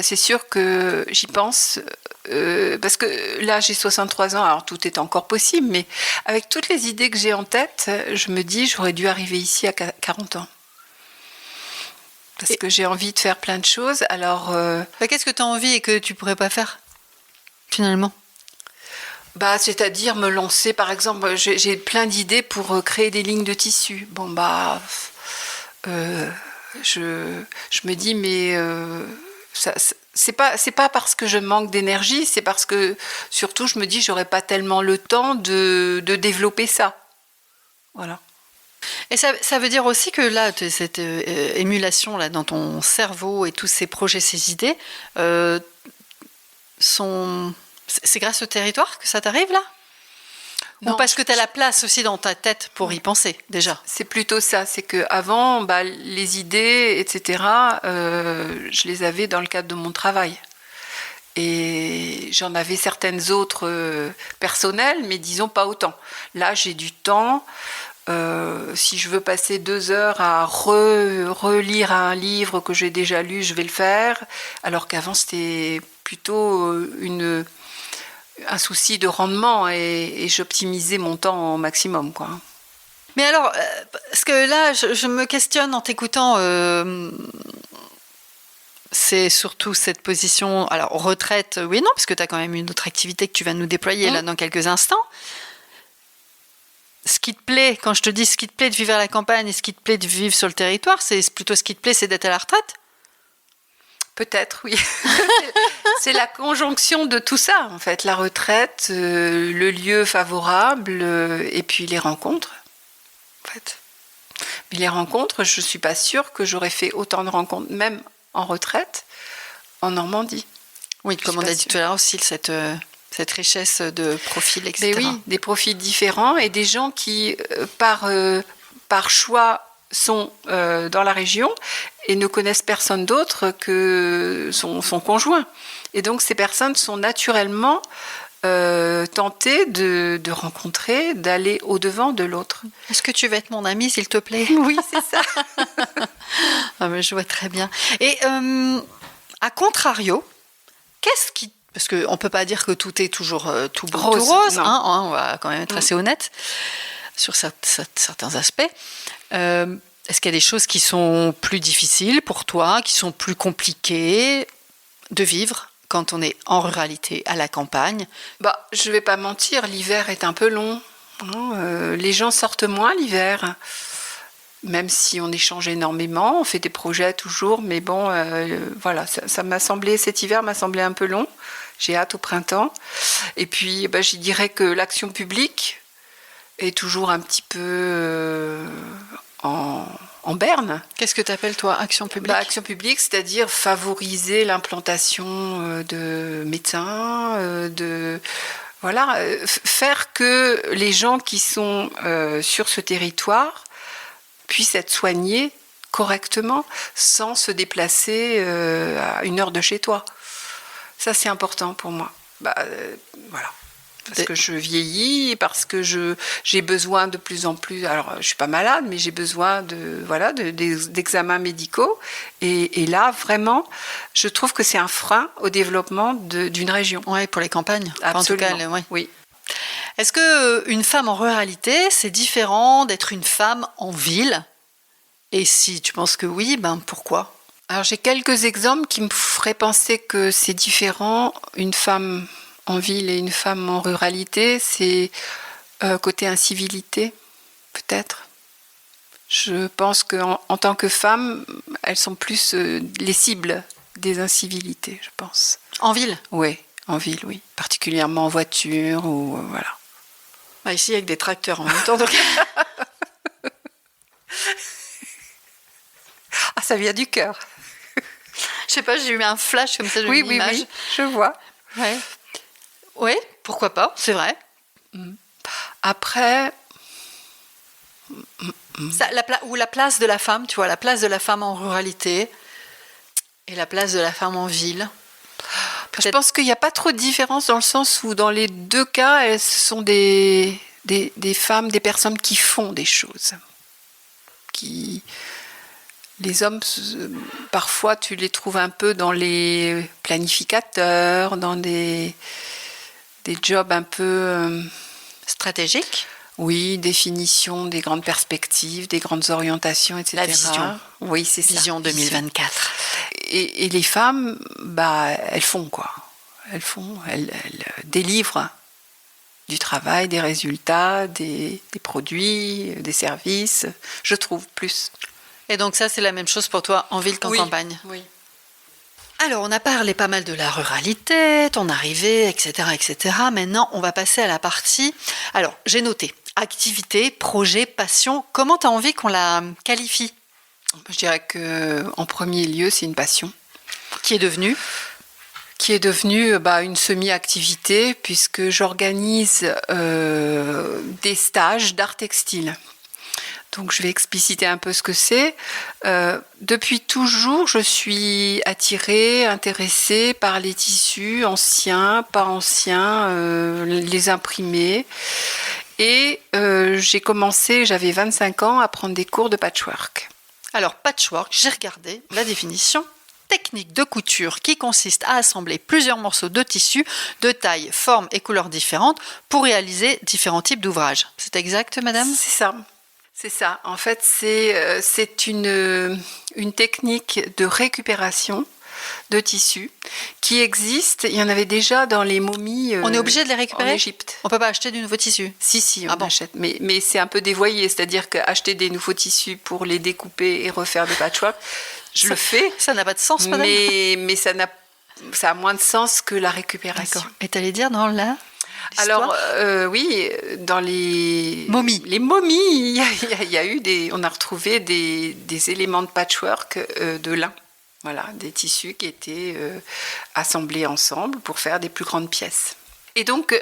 C'est sûr que j'y pense, parce que là j'ai 63 ans, alors tout est encore possible, mais avec toutes les idées que j'ai en tête, je me dis j'aurais dû arriver ici à 40 ans. Parce que j'ai envie de faire plein de choses, alors... Qu'est-ce que tu as envie et que tu ne pourrais pas faire, finalement? C'est-à-dire me lancer, par exemple, j'ai plein d'idées pour créer des lignes de tissu. Je me dis, mais... c'est pas parce que je manque d'énergie, c'est parce que surtout je me dis j'aurais pas tellement le temps de développer ça. Voilà. Et ça veut dire aussi que là, cette émulation là dans ton cerveau et tous ces projets, ces idées sont C'est grâce au territoire que ça t'arrive là? Non, Ou parce que tu as la place aussi dans ta tête pour y penser, déjà? C'est plutôt ça, c'est qu'avant, les idées, etc., je les avais dans le cadre de mon travail. Et j'en avais certaines autres personnelles, mais disons pas autant. Là, j'ai du temps. Si je veux passer 2 heures à relire un livre que j'ai déjà lu, je vais le faire. Alors qu'avant, c'était plutôt un souci de rendement et j'optimisais mon temps au maximum, quoi. Mais alors, parce que là, je me questionne en t'écoutant. C'est surtout cette position. Alors, retraite, oui, non, parce que tu as quand même une autre activité que tu vas nous déployer là dans quelques instants. Ce qui te plaît, quand je te dis ce qui te plaît de vivre à la campagne et ce qui te plaît de vivre sur le territoire, c'est plutôt ce qui te plaît, c'est d'être à la retraite? Peut-être, oui. C'est la conjonction de tout ça, en fait. La retraite, le lieu favorable et puis les rencontres, en fait. Mais les rencontres, je ne suis pas sûre que j'aurais fait autant de rencontres, même en retraite, en Normandie. Oui, comme on a dit tout à l'heure aussi, cette richesse de profils, etc. Mais oui, des profils différents et des gens qui, par choix, sont dans la région et ne connaissent personne d'autre que son conjoint. Et donc, ces personnes sont naturellement tentées de rencontrer, d'aller au-devant de l'autre. Est-ce que tu veux être mon amie, s'il te plaît? Oui, c'est ça. Ah, mais je vois très bien. Et à contrario, qu'est-ce qui... Parce qu'on ne peut pas dire que tout est toujours tout beau, rose, tout rose. non. On va quand même être assez honnête sur certains aspects. Est-ce qu'il y a des choses qui sont plus difficiles pour toi, qui sont plus compliquées de vivre quand on est en ruralité, à la campagne? Je ne vais pas mentir, l'hiver est un peu long. Les gens sortent moins l'hiver. Même si on échange énormément, on fait des projets toujours, mais bon, voilà, cet hiver m'a semblé un peu long. J'ai hâte au printemps. Et puis, je dirais que l'action publique est toujours un petit peu en berne. Qu'est-ce que tu appelles, toi, action publique? Action publique, c'est-à-dire favoriser l'implantation de médecins, faire que les gens qui sont sur ce territoire puissent être soignés correctement sans se déplacer à 1 heure de chez toi. Ça, c'est important pour moi. Voilà. Parce que je vieillis, parce que j'ai besoin de plus en plus... Alors, je ne suis pas malade, mais j'ai besoin d'examens médicaux. Et là, vraiment, je trouve que c'est un frein au développement d'une région. Oui, pour les campagnes. Absolument. En tout cas, ouais. Oui. Est-ce qu'une femme en ruralité, c'est différent d'être une femme en ville? Et si tu penses que oui, pourquoi? Alors, j'ai quelques exemples qui me feraient penser que c'est différent. Une femme en ville et une femme en ruralité, c'est côté incivilité, peut-être. Je pense qu'en tant que femme, elles sont plus les cibles des incivilités, je pense. En ville? Oui, en ville, oui. Particulièrement en voiture ou voilà. Ici, avec des tracteurs en même temps, donc... Ah, ça vient du cœur. Je sais pas, j'ai eu un flash comme ça, j'ai une image. Oui, je vois. Ouais. Oui, pourquoi pas, c'est vrai. Après... La place de la femme, tu vois, la place de la femme en ruralité et la place de la femme en ville. Je pense qu'il n'y a pas trop de différence dans le sens où dans les 2 cas, elles sont des femmes, des personnes qui font des choses. Les hommes, parfois, tu les trouves un peu dans les planificateurs, dans des jobs un peu... stratégiques. Oui, définition des grandes perspectives, des grandes orientations, etc. La vision. Oui, c'est ça. Vision 2024. Et les femmes, elles font quoi? Elles délivrent du travail, des résultats, des produits, des services, je trouve, plus. Et donc ça, c'est la même chose pour toi en ville qu'en campagne? Oui. Alors, on a parlé pas mal de la ruralité, ton arrivée, etc., etc. Maintenant, on va passer à la partie... Alors, j'ai noté activité, projet, passion. Comment tu as envie qu'on la qualifie? Je dirais qu'en premier lieu, c'est une passion. Qui est devenue qui est devenue une semi-activité puisque j'organise des stages d'art textile. Donc je vais expliciter un peu ce que c'est. Depuis toujours, je suis attirée, intéressée par les tissus anciens, pas anciens, les imprimés. Et j'ai commencé, j'avais 25 ans, à prendre des cours de patchwork. Alors, patchwork, j'ai regardé la définition. Technique de couture qui consiste à assembler plusieurs morceaux de tissu de taille, forme et couleurs différentes pour réaliser différents types d'ouvrages. C'est exact, madame ? C'est ça. C'est ça. En fait, c'est une technique de récupération de tissus qui existe. Il y en avait déjà dans les momies on est obligé de les récupérer en Égypte. On ne peut pas acheter du nouveau tissu? Si, on achète. Mais c'est un peu dévoyé. C'est-à-dire qu'acheter des nouveaux tissus pour les découper et refaire des patchwork, le fais. Ça n'a pas de sens, madame. Mais ça a moins de sens que la récupération. D'accord. Et tu allais dire dans la... Alors, oui, dans les momies, il y a eu on a retrouvé des éléments de patchwork de lin. Voilà, des tissus qui étaient assemblés ensemble pour faire des plus grandes pièces. Et donc,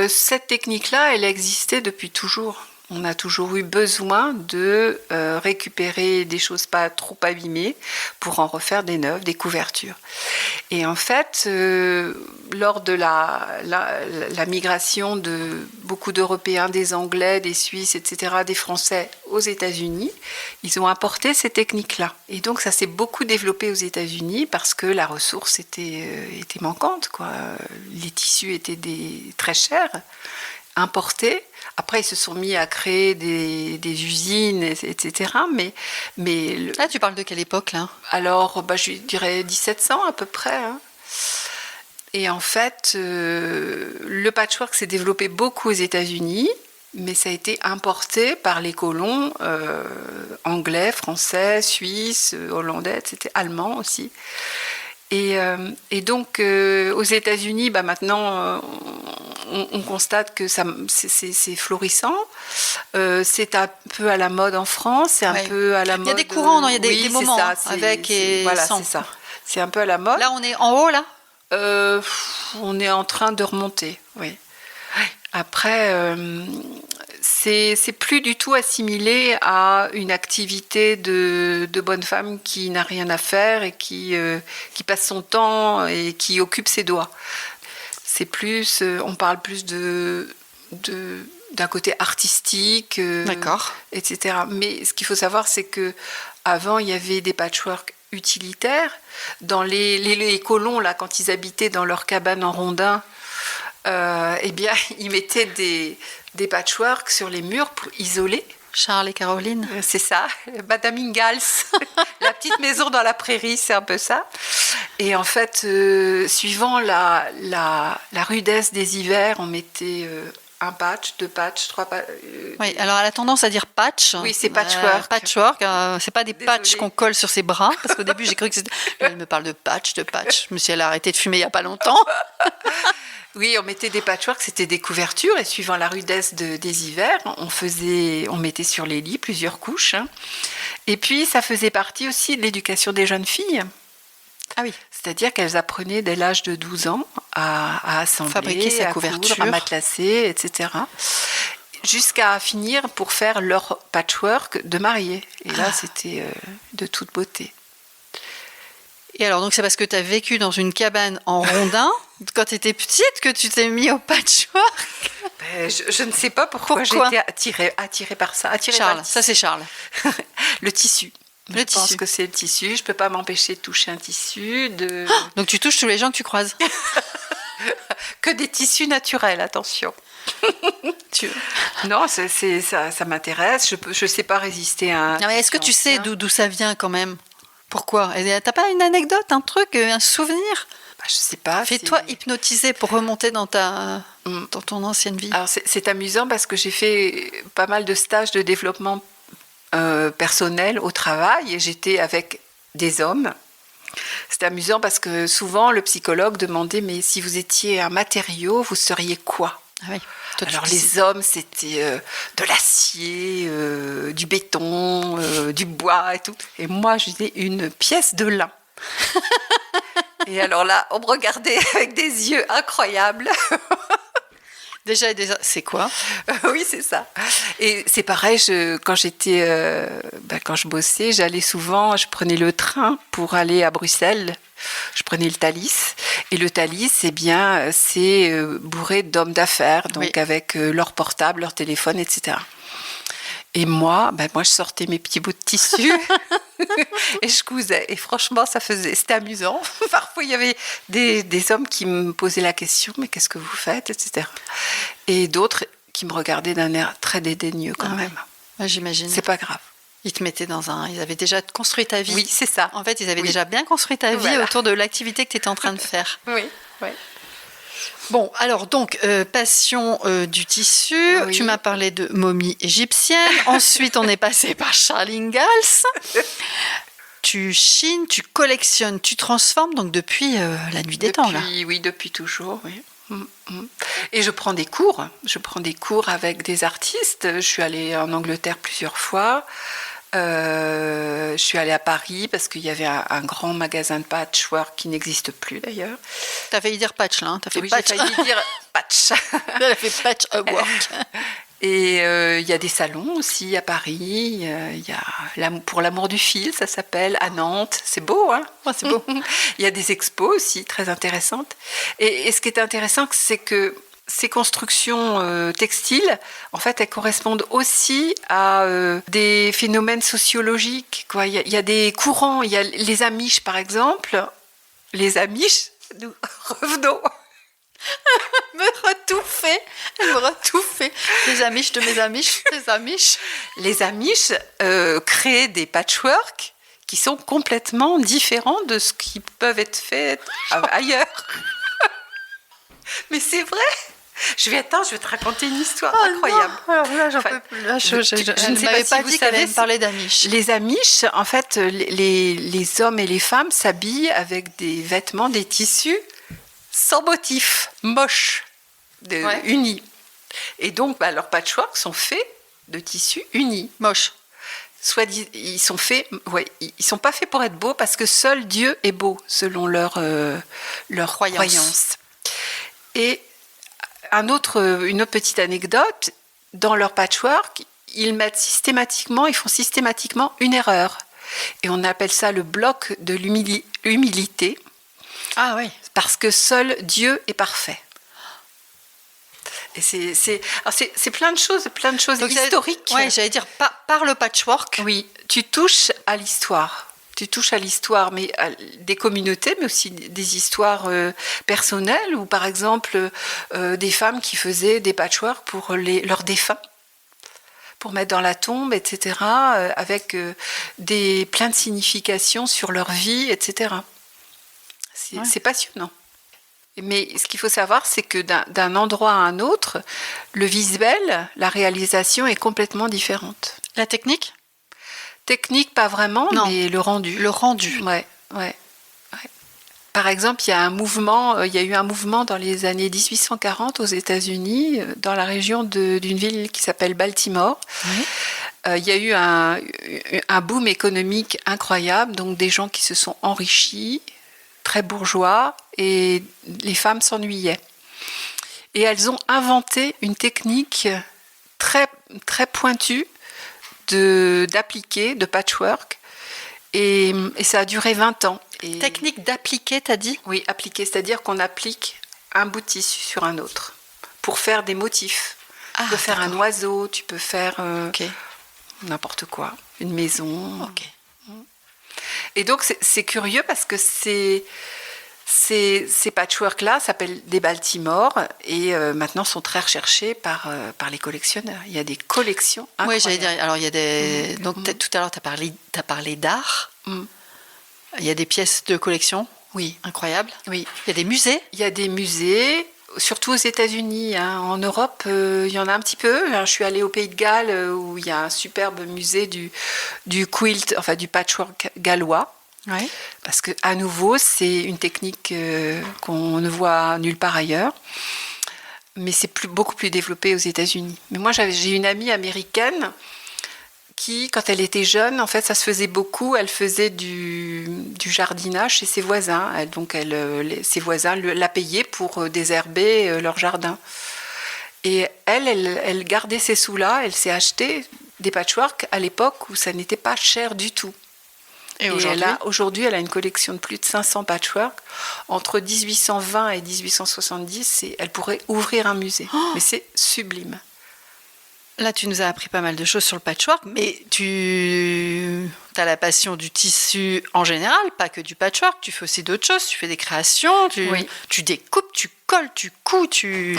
cette technique-là, elle existait depuis toujours. On a toujours eu besoin de récupérer des choses pas trop abîmées pour en refaire des neuves, des couvertures. Et en fait, lors de la migration de beaucoup d'Européens, des Anglais, des Suisses, etc., des Français aux États-Unis, ils ont apporté ces techniques-là. Et donc, ça s'est beaucoup développé aux États-Unis parce que la ressource était manquante, quoi. Les tissus étaient très chers, importés. Après, ils se sont mis à créer des usines, etc. Là, tu parles de quelle époque, là ? Alors, je dirais 1700 à peu près. Hein. Et en fait, le patchwork s'est développé beaucoup aux États-Unis, mais ça a été importé par les colons anglais, français, suisses, hollandais, etc., allemands aussi. Et donc, aux États-Unis, maintenant, on constate que c'est florissant. C'est un peu à la mode en France, c'est un peu à la mode... Il y a des courants, il y a des moments avec et voilà, sans. c'est ça. C'est un peu à la mode. Là, on est en haut, là ? On est en train de remonter, oui. Après... c'est plus du tout assimilé à une activité de bonne femme qui n'a rien à faire et qui passe son temps et qui occupe ses doigts. C'est plus, on parle plus d'un côté artistique, etc. Mais ce qu'il faut savoir, c'est que avant il y avait des patchwork utilitaires. Dans les colons, là, quand ils habitaient dans leur cabane en rondin, eh bien, ils mettaient des patchworks sur les murs pour isoler. Charles et Caroline. C'est ça, Madame Ingalls. La petite maison dans la prairie, c'est un peu ça. Et en fait, suivant la rudesse des hivers, on mettait un patch, 2 patchs, 3 patchs. Oui, alors elle a tendance à dire patch. Oui, c'est patchwork. Patchwork, c'est pas des patchs qu'on colle sur ses bras, parce qu'au début j'ai cru que c'était... Elle me parle de patch. Je me suis dit, elle a arrêté de fumer il y a pas longtemps. Oui, on mettait des patchworks, c'était des couvertures, et suivant la rudesse des hivers, on mettait sur les lits plusieurs couches. Et puis, ça faisait partie aussi de l'éducation des jeunes filles. Ah oui. C'est-à-dire qu'elles apprenaient dès l'âge de 12 ans à assembler, fabriquer sa couverture, à matelasser, etc. Jusqu'à finir pour faire leur patchwork de mariée. Et là, c'était de toute beauté. Et alors, donc c'est parce que tu as vécu dans une cabane en rondin quand tu étais petite que tu t'es mis au patchwork? Je ne sais pas pourquoi j'ai été attirée par ça. Charles, ça c'est Charles. Le tissu. Je pense que c'est le tissu. Je ne peux pas m'empêcher de toucher un tissu. Donc tu touches tous les gens que tu croises? Que des tissus naturels, attention. Non, ça m'intéresse. Je ne sais pas résister à un... Non, mais est-ce que tu sais d'où ça vient quand même? Pourquoi? T'as pas une anecdote, un truc, un souvenir? Je sais pas. Fais-toi hypnotiser pour remonter dans ton ancienne vie. Alors c'est amusant parce que j'ai fait pas mal de stages de développement personnel au travail et j'étais avec des hommes. C'était amusant parce que souvent le psychologue demandait mais si vous étiez un matériau, vous seriez quoi? Ah oui. Alors les hommes, c'était de l'acier, du béton, du bois et tout. Et moi, j'étais une pièce de lin. Et alors là, on me regardait avec des yeux incroyables. Déjà, c'est quoi? Oui, c'est ça. Et c'est pareil, quand je bossais, j'allais souvent, je prenais le train pour aller à Bruxelles. Je prenais le Thalys. Et le Thalys, eh bien, c'est bourré d'hommes d'affaires, donc Oui. avec leur portable, leur téléphone, etc. Et moi, je sortais mes petits bouts de tissu et je cousais. Et franchement, c'était amusant. Parfois, il y avait des hommes qui me posaient la question, mais qu'est-ce que vous faites, etc. Et d'autres qui me regardaient d'un air très dédaigneux quand même. Ouais, j'imagine. C'est pas grave. Ils te mettaient ils avaient déjà construit ta vie. Oui, c'est ça. En fait, ils avaient Oui. déjà bien construit ta vie Voilà. autour de l'activité que tu étais en train de faire. Oui, oui. Bon, alors donc, passion du tissu. Oui. Tu m'as parlé de momies égyptiennes. Ensuite, on est passé par Charles Ingalls. Tu chines, tu collectionnes, tu transformes, donc depuis la nuit des temps, là. Oui, depuis toujours, oui. Et je prends des cours. Je prends des cours avec des artistes. Je suis allée en Angleterre plusieurs fois. Je suis allée à Paris parce qu'il y avait un grand magasin de patchwork qui n'existe plus d'ailleurs. T'as failli dire patch, là. Hein. T'as fait Oui, patch. j'ai failli dire patch. Elle a fait patch à work. Et il y a des salons aussi à Paris. Il y a Pour l'amour du fil, ça s'appelle, à Nantes. C'est beau, hein? Ouais, c'est beau. Il y a des expos aussi très intéressantes. Et ce qui est intéressant, c'est que ces constructions textiles, en fait, elles correspondent aussi à des phénomènes sociologiques, quoi. Il y a des courants. Il y a les Amish, par exemple. Les Amish, nous revenons. Elle me retouffait. Les Amish de mes Amish, les Amish. Les Amish créent des patchworks qui sont complètement différents de ce qui peuvent être faits ailleurs. Mais c'est vrai. Je vais te raconter une histoire incroyable. Non, alors là, j'en Enfin, peux plus. Là, je ne sais m'avais pas si vous dit qu'elle allait savez, me parler d'Amish. Les Amish, en fait, les hommes et les femmes s'habillent avec des vêtements, des tissus sans motif, moches, Ouais. unis. Et donc, leurs patchworks sont faits de tissus unis. Moche. Ils sont faits, ils sont pas faits pour être beaux parce que seul Dieu est beau selon leur croyance. Et une autre petite anecdote, dans leur patchwork, ils font systématiquement une erreur. Et on appelle ça le bloc de l'humilité, Ah oui. parce que seul Dieu est parfait. Et c'est plein de choses Donc, historiques. Oui, j'allais dire par le patchwork. Oui, tu touches à l'histoire. Tu touches à l'histoire, mais des communautés, mais aussi des histoires personnelles, ou par exemple des femmes qui faisaient des patchworks pour leurs défunts, pour mettre dans la tombe, etc., avec plein de significations sur leur vie, etc. C'est passionnant. Mais ce qu'il faut savoir, c'est que d'un endroit à un autre, le visuel, la réalisation est complètement différente. La technique? Technique, pas vraiment, Non. mais le rendu. Le rendu. Ouais. Par exemple, il y a eu un mouvement dans les années 1840 aux États-Unis, dans la région d'une ville qui s'appelle Baltimore. Oui. Il y a eu un boom économique incroyable, donc des gens qui se sont enrichis, très bourgeois, et les femmes s'ennuyaient. Et elles ont inventé une technique très, très pointue d'appliquer, de patchwork, et ça a duré 20 ans. Et, Technique d'appliquer, t'as dit? oui, appliquer, c'est-à-dire qu'on applique un bout de tissu sur un autre pour faire des motifs. Tu peux faire un oiseau, tu peux faire Ok. n'importe quoi, une maison. Ok. Et donc c'est curieux parce que ces patchworks-là s'appellent des Baltimore et maintenant sont très recherchés par les collectionneurs. Il y a des collections incroyables. Oui, j'allais dire. Alors, il y a des. Donc, tout à l'heure, t'as parlé d'art. Il y a des pièces de collection. Oui. Incroyables. Oui. Il y a des musées. Il y a des musées, surtout aux États-Unis. En Europe, il y en a un petit peu. Je suis allée au Pays de Galles où il y a un superbe musée du quilt, enfin du patchwork gallois. Oui. Parce que à nouveau, c'est une technique qu'on ne voit nulle part ailleurs. Mais c'est beaucoup plus développé aux États-Unis. Mais moi, j'ai une amie américaine qui, quand elle était jeune, en fait, ça se faisait beaucoup. Elle faisait du jardinage chez ses voisins. Ses voisins la payaient pour désherber leur jardin. Et elle gardait ces sous-là. Elle s'est acheté des patchworks à l'époque où ça n'était pas cher du tout. Et aujourd'hui, elle a une collection de plus de 500 patchworks. Entre 1820 et 1870, elle pourrait ouvrir un musée. Mais c'est sublime. Là, tu nous as appris pas mal de choses sur le patchwork, mais tu as la passion du tissu en général, pas que du patchwork. Tu fais aussi d'autres choses. Tu fais des créations, tu découpes, tu colles, tu couds.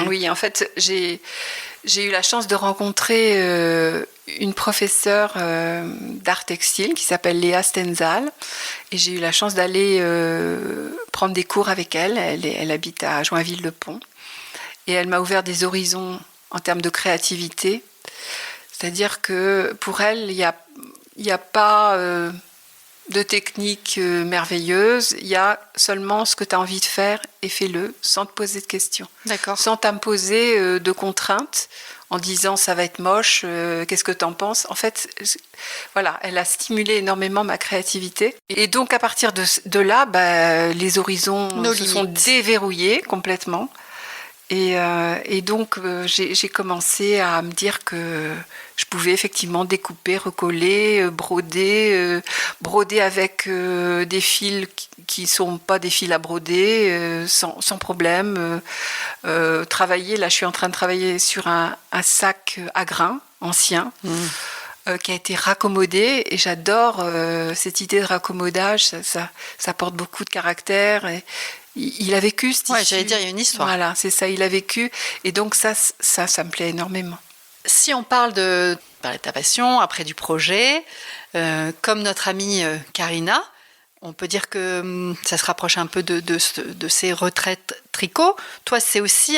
Oui, en fait, j'ai eu la chance de rencontrer une professeure d'art textile qui s'appelle Léa Stenzal. Et j'ai eu la chance d'aller prendre des cours avec elle. Elle habite à Joinville-le-Pont. Et elle m'a ouvert des horizons en termes de créativité. C'est-à-dire que pour elle, il n'y a pas de technique merveilleuse, il y a seulement ce que tu as envie de faire et fais-le sans te poser de questions. D'accord. Sans t'imposer de contraintes en disant ça va être moche, qu'est-ce que tu en penses ? En fait, voilà, elle a stimulé énormément ma créativité. Et donc à partir de là, les horizons se sont déverrouillés complètement. Et donc, j'ai commencé à me dire que je pouvais effectivement découper, recoller, broder avec des fils qui ne sont pas des fils à broder, sans problème. Travailler, là, je suis en train de travailler sur un sac à grains ancien. Qui a été raccommodé, et j'adore cette idée de raccommodage, ça apporte beaucoup de caractère. Et il a vécu ce tissu. Ouais, j'allais dire, il y a une histoire. Voilà, c'est ça, il a vécu, et donc ça me plaît énormément. Si on parle de ta passion, après du projet, comme notre amie Karina, on peut dire que ça se rapproche un peu de ces retraites tricot. Toi, c'est aussi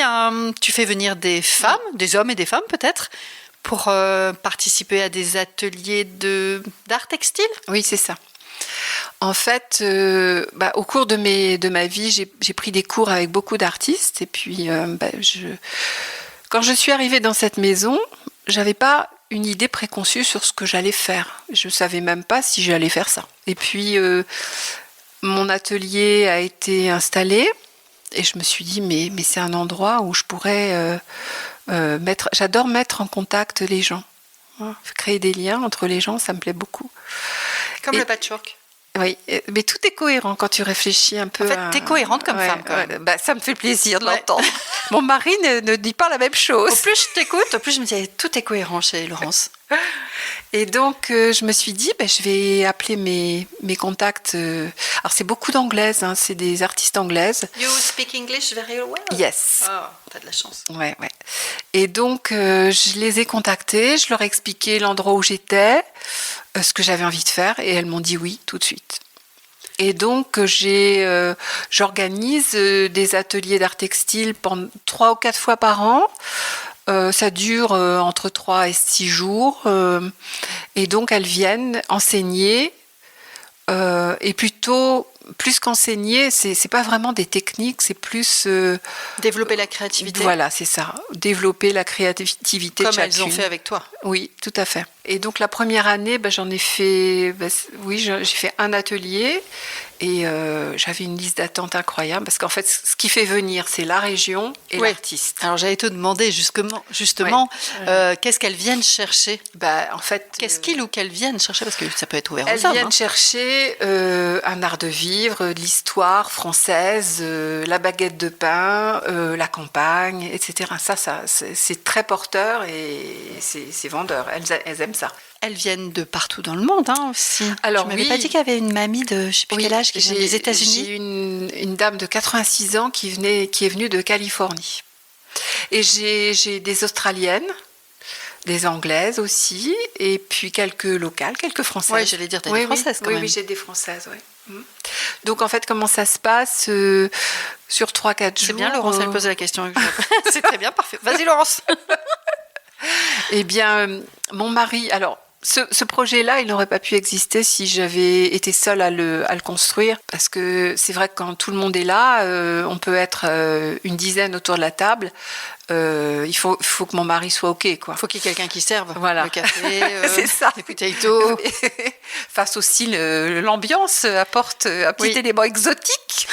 tu fais venir des femmes, des hommes et des femmes peut-être, pour participer à des ateliers d'art textile ? Oui, c'est ça. En fait, au cours de ma vie, j'ai pris des cours avec beaucoup d'artistes. Et puis, quand je suis arrivée dans cette maison, j'avais pas une idée préconçue sur ce que j'allais faire. Je savais même pas si j'allais faire ça. Et puis, mon atelier a été installé. Et je me suis dit, mais c'est un endroit où je pourrais j'adore mettre en contact les gens. Créer des liens entre les gens, ça me plaît beaucoup. Comme le patchwork. Oui, mais tout est cohérent quand tu réfléchis un peu. En fait, t'es cohérente comme femme, quand même. Ça me fait plaisir de l'entendre. Mon mari ne dit pas la même chose. Au plus je t'écoute, au plus je me dis, tout est cohérent chez Laurence. Et donc, je me suis dit, je vais appeler mes contacts. Alors, c'est beaucoup d'anglaises, c'est des artistes anglaises. You speak English very well. Yes. Oh, t'as de la chance. Ouais. Et donc, je les ai contactées, je leur ai expliqué l'endroit où j'étais, ce que j'avais envie de faire, et elles m'ont dit oui tout de suite. Et donc, j'organise des ateliers d'art textile 3 ou 4 fois par an. Ça dure entre 3 et 6 jours. Et donc, elles viennent enseigner. Et plus qu'enseigner, c'est pas vraiment des techniques, c'est plus... développer la créativité. Voilà, c'est ça. Développer la créativité comme de chacune. Elles ont fait avec toi. Oui, tout à fait. Et donc, la première année, j'en ai fait... j'ai fait un atelier. Et j'avais une liste d'attente incroyable, parce qu'en fait, ce qui fait venir, c'est la région et l'artiste. Alors, j'allais te demander justement qu'est-ce qu'elles viennent chercher. En fait, qu'est-ce qu'ils ou qu'elles viennent chercher, parce que ça peut être ouvert aux hommes. Elles viennent chercher un art de vivre, de l'histoire française, la baguette de pain, la campagne, etc. Ça, c'est très porteur et c'est vendeur. Elles aiment ça. Elles viennent de partout dans le monde aussi. Alors, tu m'avais pas dit qu'il y avait une mamie de je ne sais plus quel âge qui vient des États-Unis. J'ai une dame de 86 ans qui est venue de Californie. Et j'ai des Australiennes, des Anglaises aussi, et puis quelques locales, quelques Françaises. Oui, j'allais dire, tu as des Françaises quand même. Oui, j'ai des Françaises, oui. Donc en fait, comment ça se passe sur 3-4 jours. C'est bien, Laurence, elle pose la question. C'est très bien, parfait. Vas-y, Laurence. Eh bien, mon mari... Alors, Ce projet-là, il n'aurait pas pu exister si j'avais été seule à le construire. Parce que c'est vrai que quand tout le monde est là, on peut être une dizaine autour de la table. Il faut que mon mari soit OK, quoi. Il faut qu'il y ait quelqu'un qui serve. Voilà. Le café, c'est ça. les potatoes. Face aussi, l'ambiance apporte un petit élément exotique.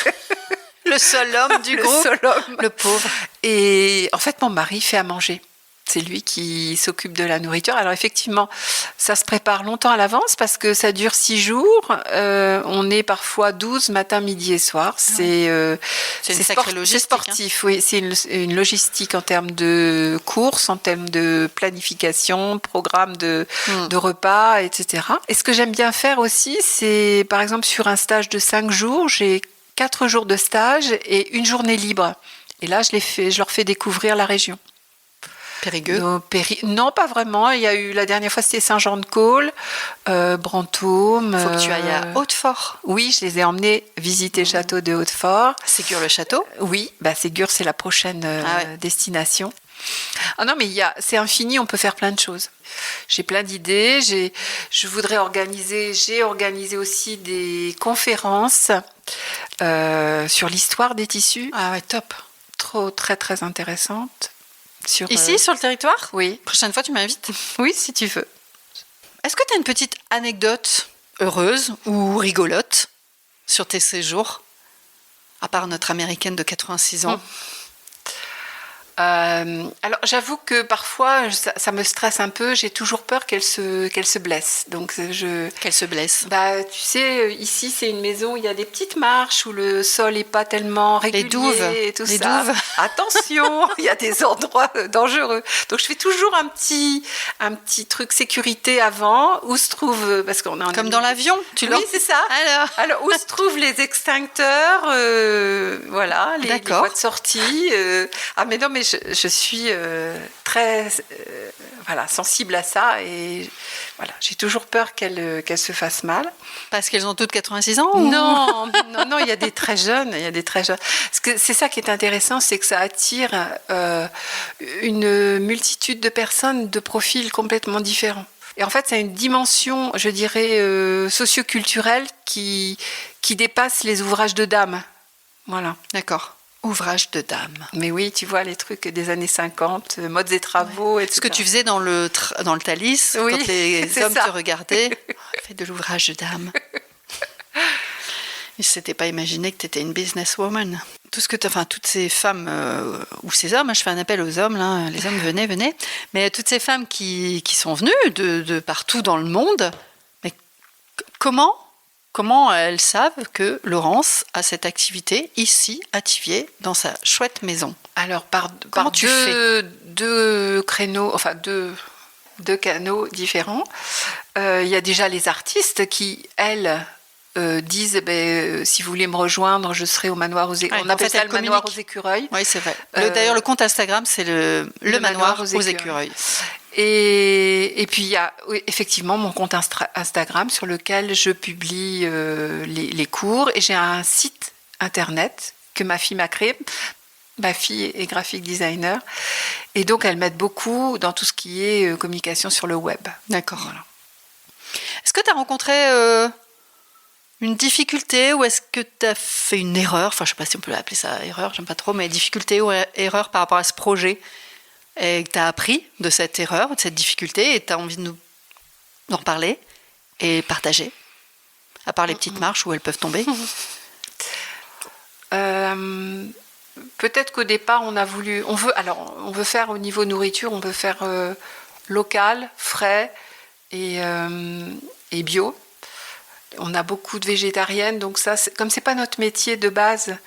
Le seul homme du groupe. Le seul homme. Le pauvre. Et en fait, mon mari fait à manger. C'est lui qui s'occupe de la nourriture. Alors effectivement, ça se prépare longtemps à l'avance parce que ça dure 6 jours. On est parfois 12 matin, midi et soir. C'est une sacrée logistique. C'est sportif, oui. C'est une logistique en termes de courses, en termes de planification, programme de repas, etc. Et ce que j'aime bien faire aussi, c'est par exemple sur un stage de 5 jours, j'ai 4 jours de stage et une journée libre. Et là, je leur fais découvrir la région. Périgueux? Non, pas vraiment. Il y a eu, la dernière fois, c'était Saint-Jean-de-Caules, Brantôme. Il faut que tu ailles à Hautefort. Oui, je les ai emmenés visiter le château de Hautefort. Ségur-le-Château? Oui, Ségur, c'est la prochaine destination. Ah non, mais c'est infini, on peut faire plein de choses. J'ai plein d'idées. J'ai organisé aussi des conférences sur l'histoire des tissus. Ah ouais, top. Très, très intéressantes. Ici, sur le territoire? Oui. Prochaine fois, tu m'invites? Oui, si tu veux. Est-ce que tu as une petite anecdote heureuse ou rigolote sur tes séjours, à part notre américaine de 86 ans? Alors, j'avoue que parfois, ça me stresse un peu. J'ai toujours peur qu'elle se blesse. Donc, Qu'elle se blesse? Tu sais, ici, c'est une maison où il y a des petites marches où le sol n'est pas tellement régulier. Les douves. Et tout ça. Douves. Attention, il y a des endroits dangereux. Donc, je fais toujours un petit truc sécurité avant. Où se trouve... Parce qu'on est Comme dans l'avion, oui, c'est ça. Alors, où se trouvent les extincteurs voilà, les voies de sortie. Mais non, mais je suis très sensible à ça et voilà, j'ai toujours peur qu'elle se fasse mal. Parce qu'elles ont toutes 86 ans? Non, il y a des très jeunes, Parce que c'est ça qui est intéressant, c'est que ça attire une multitude de personnes de profils complètement différents. Et en fait, ça a une dimension, je dirais, socioculturelle qui dépasse les ouvrages de dames. Voilà. D'accord. Ouvrage de dame. Mais oui, tu vois, les trucs des années 50, modes et travaux, etc. Ce que tu faisais dans le Thalys, quand les hommes te regardaient, fais de l'ouvrage de dame. Ils ne s'étaient pas imaginé que tu étais une businesswoman. Toutes ces femmes, ou ces hommes, je fais un appel aux hommes, là, les hommes venez, mais toutes ces femmes qui sont venues de partout dans le monde, mais comment elles savent que Laurence a cette activité ici, à Thiviers, dans sa chouette maison? Alors, par deux créneaux, deux canaux différents. Il y a déjà les artistes qui, elles, disent si vous voulez me rejoindre, je serai au manoir aux écureuils. On appelle ça le manoir aux écureuils. Oui, c'est vrai. D'ailleurs, le compte Instagram, c'est le manoir aux écureuils. Et puis, il y a effectivement mon compte Instagram sur lequel je publie les cours. Et j'ai un site internet que ma fille m'a créé. Ma fille est graphic designer. Et donc, elle m'aide beaucoup dans tout ce qui est communication sur le web. D'accord. Voilà. Est-ce que tu as rencontré une difficulté ou est-ce que tu as fait une erreur? Enfin, je ne sais pas si on peut appeler ça erreur, j'aime pas trop, mais difficulté ou erreur par rapport à ce projet? Et que tu as appris de cette erreur, de cette difficulté, et tu as envie d'en reparler et partager, à part les petites marches où elles peuvent tomber? Peut-être qu'au départ, on veut faire au niveau nourriture, on veut faire local, frais et bio. On a beaucoup de végétariennes, donc ça, comme c'est pas notre métier de base,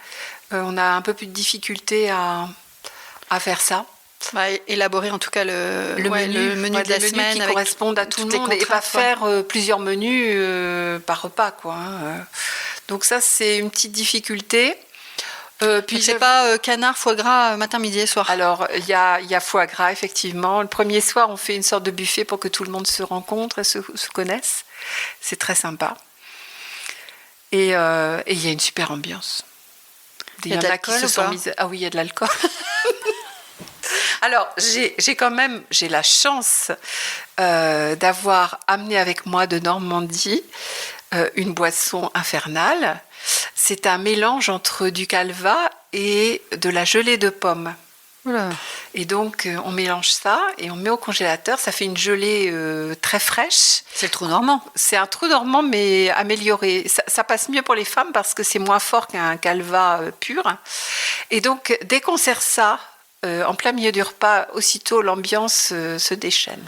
on a un peu plus de difficulté à faire ça. Élaborer en tout cas le menu de la semaine qui avec correspondent à tout le monde et pas faire plusieurs menus par repas, quoi. Donc ça, c'est une petite difficulté. Puis c'est pas canard, foie gras, matin, midi et soir. Alors, il y a foie gras, effectivement. Le premier soir, on fait une sorte de buffet pour que tout le monde se rencontre et se connaisse. C'est très sympa. Et il y a une super ambiance. Il y a de l'alcool ou pas? Ah oui, il y a de l'alcool. Alors, j'ai la chance d'avoir amené avec moi de Normandie une boisson infernale. C'est un mélange entre du calva et de la gelée de pomme. Oula. Et donc, on mélange ça et on met au congélateur. Ça fait une gelée très fraîche. C'est le trou normand. C'est un trou normand, mais amélioré. Ça passe mieux pour les femmes parce que c'est moins fort qu'un calva pur. Et donc, dès qu'on sert ça, en plein milieu du repas, aussitôt l'ambiance se déchaîne.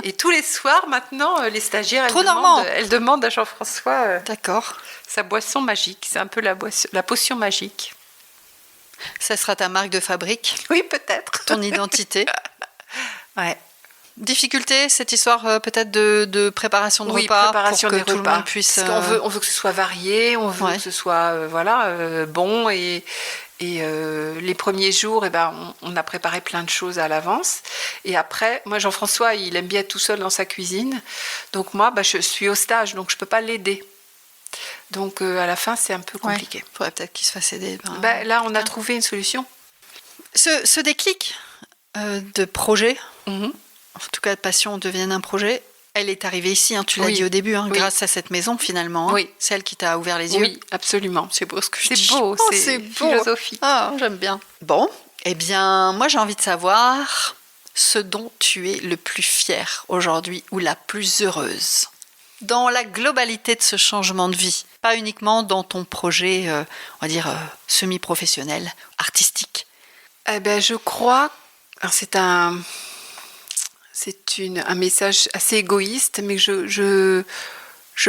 Et tous les soirs, maintenant, les stagiaires, elles demandent à Jean-François D'accord. sa boisson magique. C'est un peu la potion magique. Ça sera ta marque de fabrique, Oui, peut-être. ton identité. Ouais. Difficulté, cette histoire peut-être de préparation de repas préparation pour que des tout repas. le monde puisse... Parce qu'on veut que ce soit varié, on veut que ce soit bon. Et les premiers jours, on a préparé plein de choses à l'avance. Et après, moi, Jean-François, il aime bien être tout seul dans sa cuisine. Donc moi, je suis au stage, donc je ne peux pas l'aider. Donc à la fin, c'est un peu compliqué. Il faudrait peut-être qu'il se fasse aider. Là, on a trouvé une solution. Ce déclic de projet, en tout cas de passion, devienne un projet, elle est arrivée ici, tu l'as dit au début, grâce à cette maison finalement, celle qui t'a ouvert les yeux. Oui, absolument. C'est beau ce que je dis. C'est beau, c'est philosophique. Ah, j'aime bien. Bon, eh bien, moi j'ai envie de savoir ce dont tu es le plus fier aujourd'hui ou la plus heureuse dans la globalité de ce changement de vie, pas uniquement dans ton projet, on va dire, semi-professionnel, artistique. Je crois, alors c'est un message assez égoïste, mais je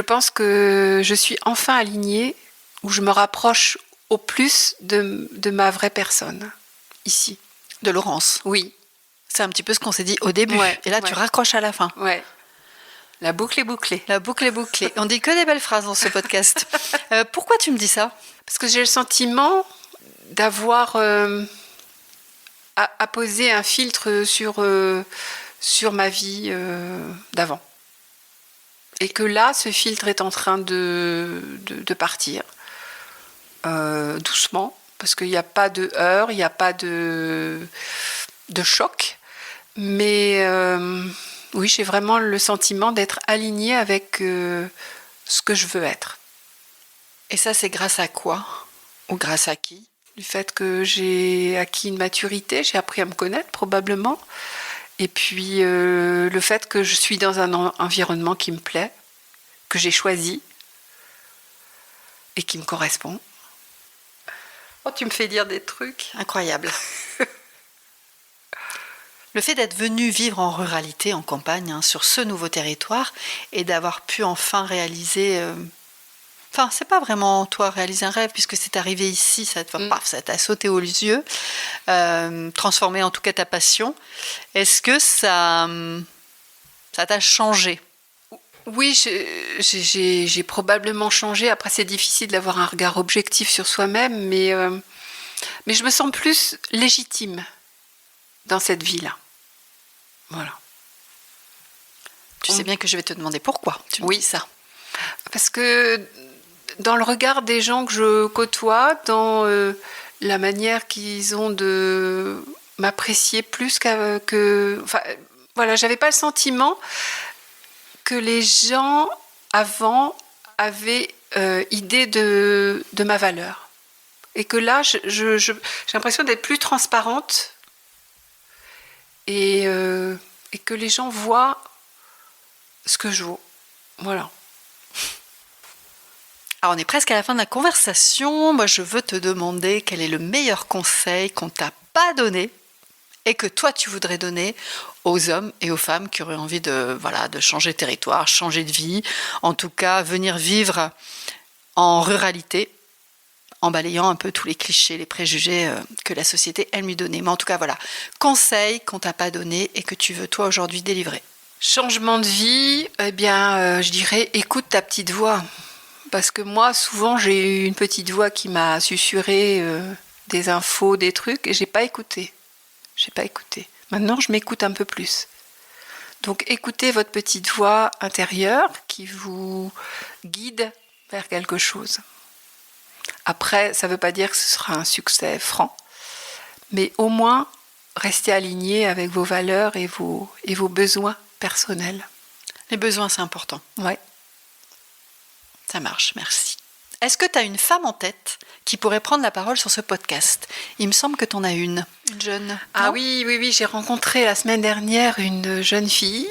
pense que je suis enfin alignée, où je me rapproche au plus de ma vraie personne, ici. De Laurence. Oui. C'est un petit peu ce qu'on s'est dit au début. Ouais, et là, tu raccroches à la fin. Ouais. La boucle est bouclée. La boucle est bouclée. On dit que des belles phrases dans ce podcast. Pourquoi tu me dis ça ? Parce que j'ai le sentiment d'avoir apposé un filtre sur ma vie d'avant. Et que là, ce filtre est en train de partir doucement, parce qu'il n'y a pas de heurts, il n'y a pas de choc. Mais oui, j'ai vraiment le sentiment d'être alignée avec ce que je veux être. Et ça, c'est grâce à quoi ? Ou grâce à qui ? Du fait que j'ai acquis une maturité, j'ai appris à me connaître probablement. Et puis le fait que je suis dans un environnement qui me plaît, que j'ai choisi et qui me correspond. Oh, tu me fais dire des trucs incroyables. Le fait d'être venu vivre en ruralité, en campagne, sur ce nouveau territoire, et d'avoir pu enfin réaliser... Enfin, c'est pas vraiment toi réaliser un rêve, puisque c'est arrivé ici, ça t'a sauté aux yeux, transformé en tout cas ta passion. Est-ce que ça t'a changé ? Oui, j'ai probablement changé. Après, c'est difficile d'avoir un regard objectif sur soi-même, mais je me sens plus légitime dans cette vie-là. Voilà. Tu sais bien que je vais te demander pourquoi tu me dis ça. Parce que dans le regard des gens que je côtoie, dans la manière qu'ils ont de m'apprécier plus j'avais pas le sentiment que les gens avant avaient idée de ma valeur. Et que là, j'ai l'impression d'être plus transparente et que les gens voient ce que je vaux. Voilà. Alors, on est presque à la fin de la conversation. Moi, je veux te demander quel est le meilleur conseil qu'on t'a pas donné et que toi, tu voudrais donner aux hommes et aux femmes qui auraient envie de changer de territoire, changer de vie, en tout cas, venir vivre en ruralité, en balayant un peu tous les clichés, les préjugés que la société aime lui donner. Mais en tout cas, voilà, conseil qu'on t'a pas donné et que tu veux, toi, aujourd'hui, délivrer. Changement de vie, je dirais, écoute ta petite voix. Parce que moi, souvent, j'ai eu une petite voix qui m'a susurré des infos, des trucs, et j'ai pas écouté. Maintenant, je m'écoute un peu plus. Donc, écoutez votre petite voix intérieure qui vous guide vers quelque chose. Après, ça ne veut pas dire que ce sera un succès franc, mais au moins, rester aligné avec vos valeurs et vos besoins personnels. Les besoins, c'est important. Ouais. Ça marche, merci. Est-ce que tu as une femme en tête qui pourrait prendre la parole sur ce podcast? Il me semble que tu en as une jeune. Ah non? oui, j'ai rencontré la semaine dernière une jeune fille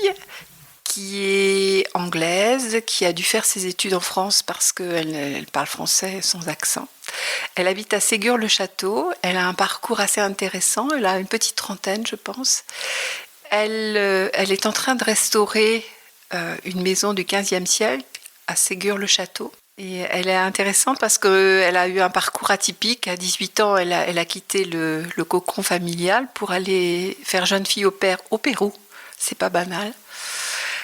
qui est anglaise, qui a dû faire ses études en France parce qu'elle parle français sans accent. Elle habite à Ségur-le-Château, elle a un parcours assez intéressant, elle a une petite trentaine, je pense. Elle est en train de restaurer une maison du XVe siècle à Ségur-le-Château. Et elle est intéressante parce qu'elle a eu un parcours atypique. À 18 ans, elle a quitté le cocon familial pour aller faire jeune fille au pair au Pérou. C'est pas banal.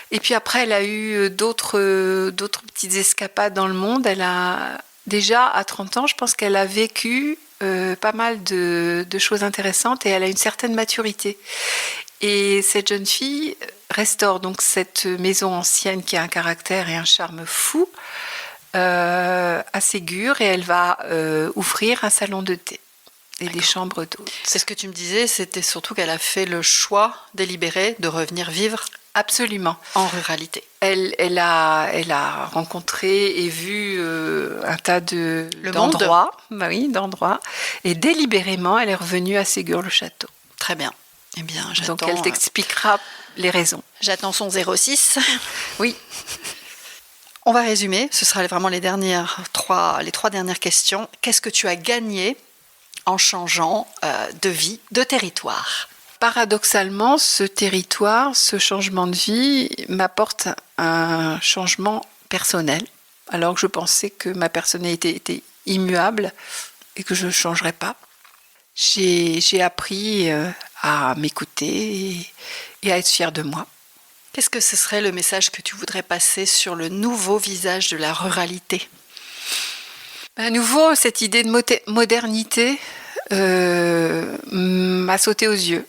Et puis après, elle a eu d'autres petites escapades dans le monde. Elle a déjà, à 30 ans, je pense qu'elle a vécu pas mal de choses intéressantes et elle a une certaine maturité. Et cette jeune fille restaure donc cette maison ancienne qui a un caractère et un charme fou à Ségur, et elle va ouvrir un salon de thé et des chambres d'hôtes. C'est ce que tu me disais, c'était surtout qu'elle a fait le choix délibéré de revenir vivre Absolument. en ruralité. Elle a rencontré et vu un tas d'endroits. Bah oui, d'endroits. Et délibérément, elle est revenue à Ségur-le-Château. Très bien. Eh bien, j'attends. Donc elle t'expliquera les raisons. J'attends son 06. Oui. On va résumer. Ce sera vraiment les trois dernières questions. Qu'est-ce que tu as gagné en changeant de vie, de territoire? Paradoxalement, ce territoire, ce changement de vie m'apporte un changement personnel, alors que je pensais que ma personnalité était immuable et que je ne changerais pas. J'ai appris à m'écouter et à être fière de moi. Qu'est-ce que ce serait le message que tu voudrais passer sur le nouveau visage de la ruralité? À nouveau, cette idée de modernité m'a sauté aux yeux.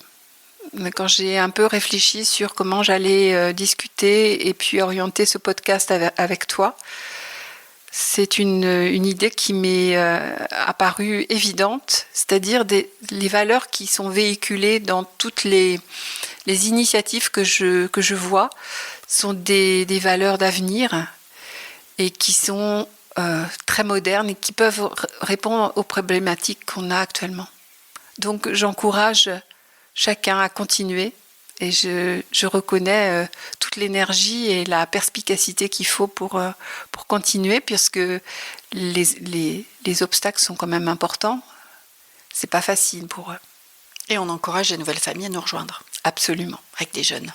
Quand j'ai un peu réfléchi sur comment j'allais discuter et puis orienter ce podcast avec toi, c'est une idée qui m'est apparue évidente, c'est-à-dire les valeurs qui sont véhiculées dans toutes les initiatives que je vois sont des valeurs d'avenir et qui sont très modernes et qui peuvent répondre aux problématiques qu'on a actuellement. Donc j'encourage chacun à continuer et je reconnais toute l'énergie et la perspicacité qu'il faut pour continuer, puisque les obstacles sont quand même importants. C'est pas facile pour eux. Et on encourage les nouvelles familles à nous rejoindre. Absolument. Avec des jeunes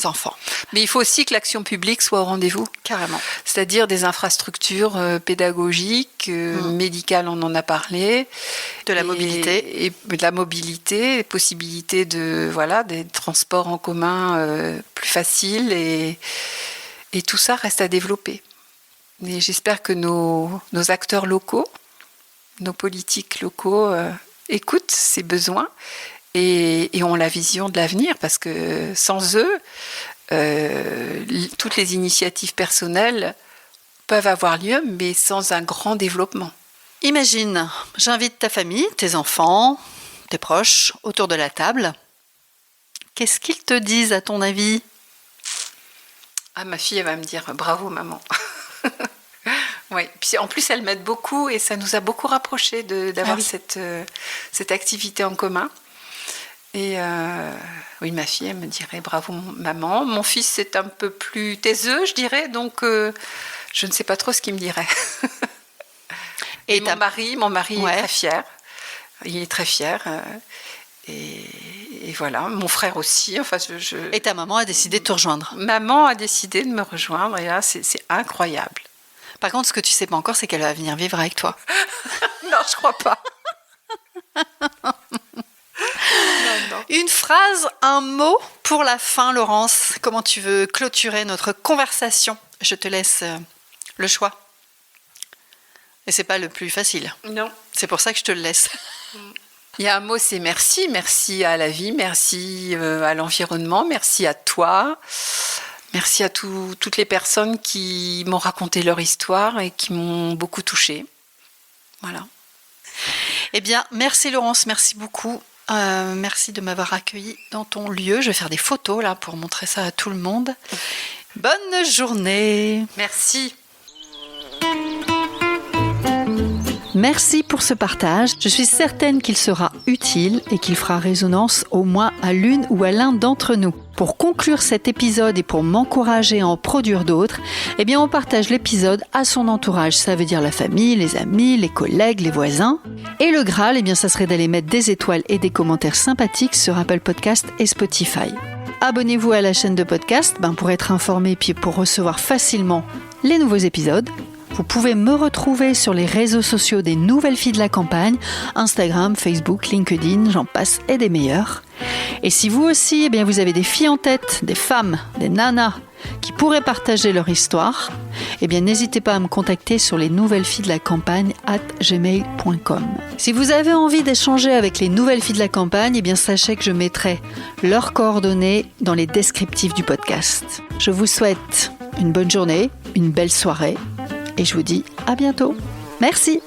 enfants. Mais il faut aussi que l'action publique soit au rendez-vous. Carrément. C'est-à-dire des infrastructures pédagogiques, médicales, on en a parlé. De la mobilité. Et de la mobilité, possibilité des transports en commun plus faciles. Et tout ça reste à développer. Et j'espère que nos acteurs locaux, nos politiques locaux écoutent ces besoins et ont la vision de l'avenir, parce que sans eux, toutes les initiatives personnelles peuvent avoir lieu, mais sans un grand développement. Imagine, j'invite ta famille, tes enfants, tes proches autour de la table. Qu'est-ce qu'ils te disent à ton avis? Ah, ma fille, elle va me dire « Bravo, maman ». Oui. Puis en plus, elle m'aide beaucoup et ça nous a beaucoup rapprochés d'avoir cette activité en commun. Et oui, ma fille, elle me dirait « Bravo, maman ». Mon fils, c'est un peu plus taiseux, je dirais, donc je ne sais pas trop ce qu'il me dirait. Et mon mari est très fier. Il est très fier. Et voilà, mon frère aussi. Enfin, Et ta maman a décidé de te rejoindre? Maman a décidé de me rejoindre et là, c'est incroyable. Par contre, ce que tu ne sais pas encore, c'est qu'elle va venir vivre avec toi. Non, je crois pas. Non. Une phrase, un mot pour la fin, Laurence. Comment tu veux clôturer notre conversation? Je te laisse le choix. Et c'est pas le plus facile. Non. C'est pour ça que je te le laisse. Il y a un mot, c'est merci. Merci à la vie, merci à l'environnement, merci à toi. Merci à toutes les personnes qui m'ont raconté leur histoire et qui m'ont beaucoup touchée. Voilà. Eh bien, merci Laurence, merci beaucoup. Merci de m'avoir accueilli dans ton lieu. Je vais faire des photos là pour montrer ça à tout le monde. Bonne journée. Merci. Merci pour ce partage. Je suis certaine qu'il sera utile et qu'il fera résonance au moins à l'une ou à l'un d'entre nous. Pour conclure cet épisode et pour m'encourager à en produire d'autres, on partage l'épisode à son entourage. Ça veut dire la famille, les amis, les collègues, les voisins. Et le Graal, ça serait d'aller mettre des étoiles et des commentaires sympathiques sur Apple Podcast et Spotify. Abonnez-vous à la chaîne de podcast pour être informé puis pour recevoir facilement les nouveaux épisodes. Vous pouvez me retrouver sur les réseaux sociaux des Nouvelles Filles de la Campagne, Instagram, Facebook, LinkedIn, j'en passe et des meilleurs. Et si vous aussi, vous avez des filles en tête, des femmes, des nanas qui pourraient partager leur histoire, n'hésitez pas à me contacter sur les Nouvelles Filles de la Campagne @gmail.com. Si vous avez envie d'échanger avec les Nouvelles Filles de la Campagne, sachez que je mettrai leurs coordonnées dans les descriptifs du podcast. Je vous souhaite une bonne journée, une belle soirée et je vous dis à bientôt. Merci.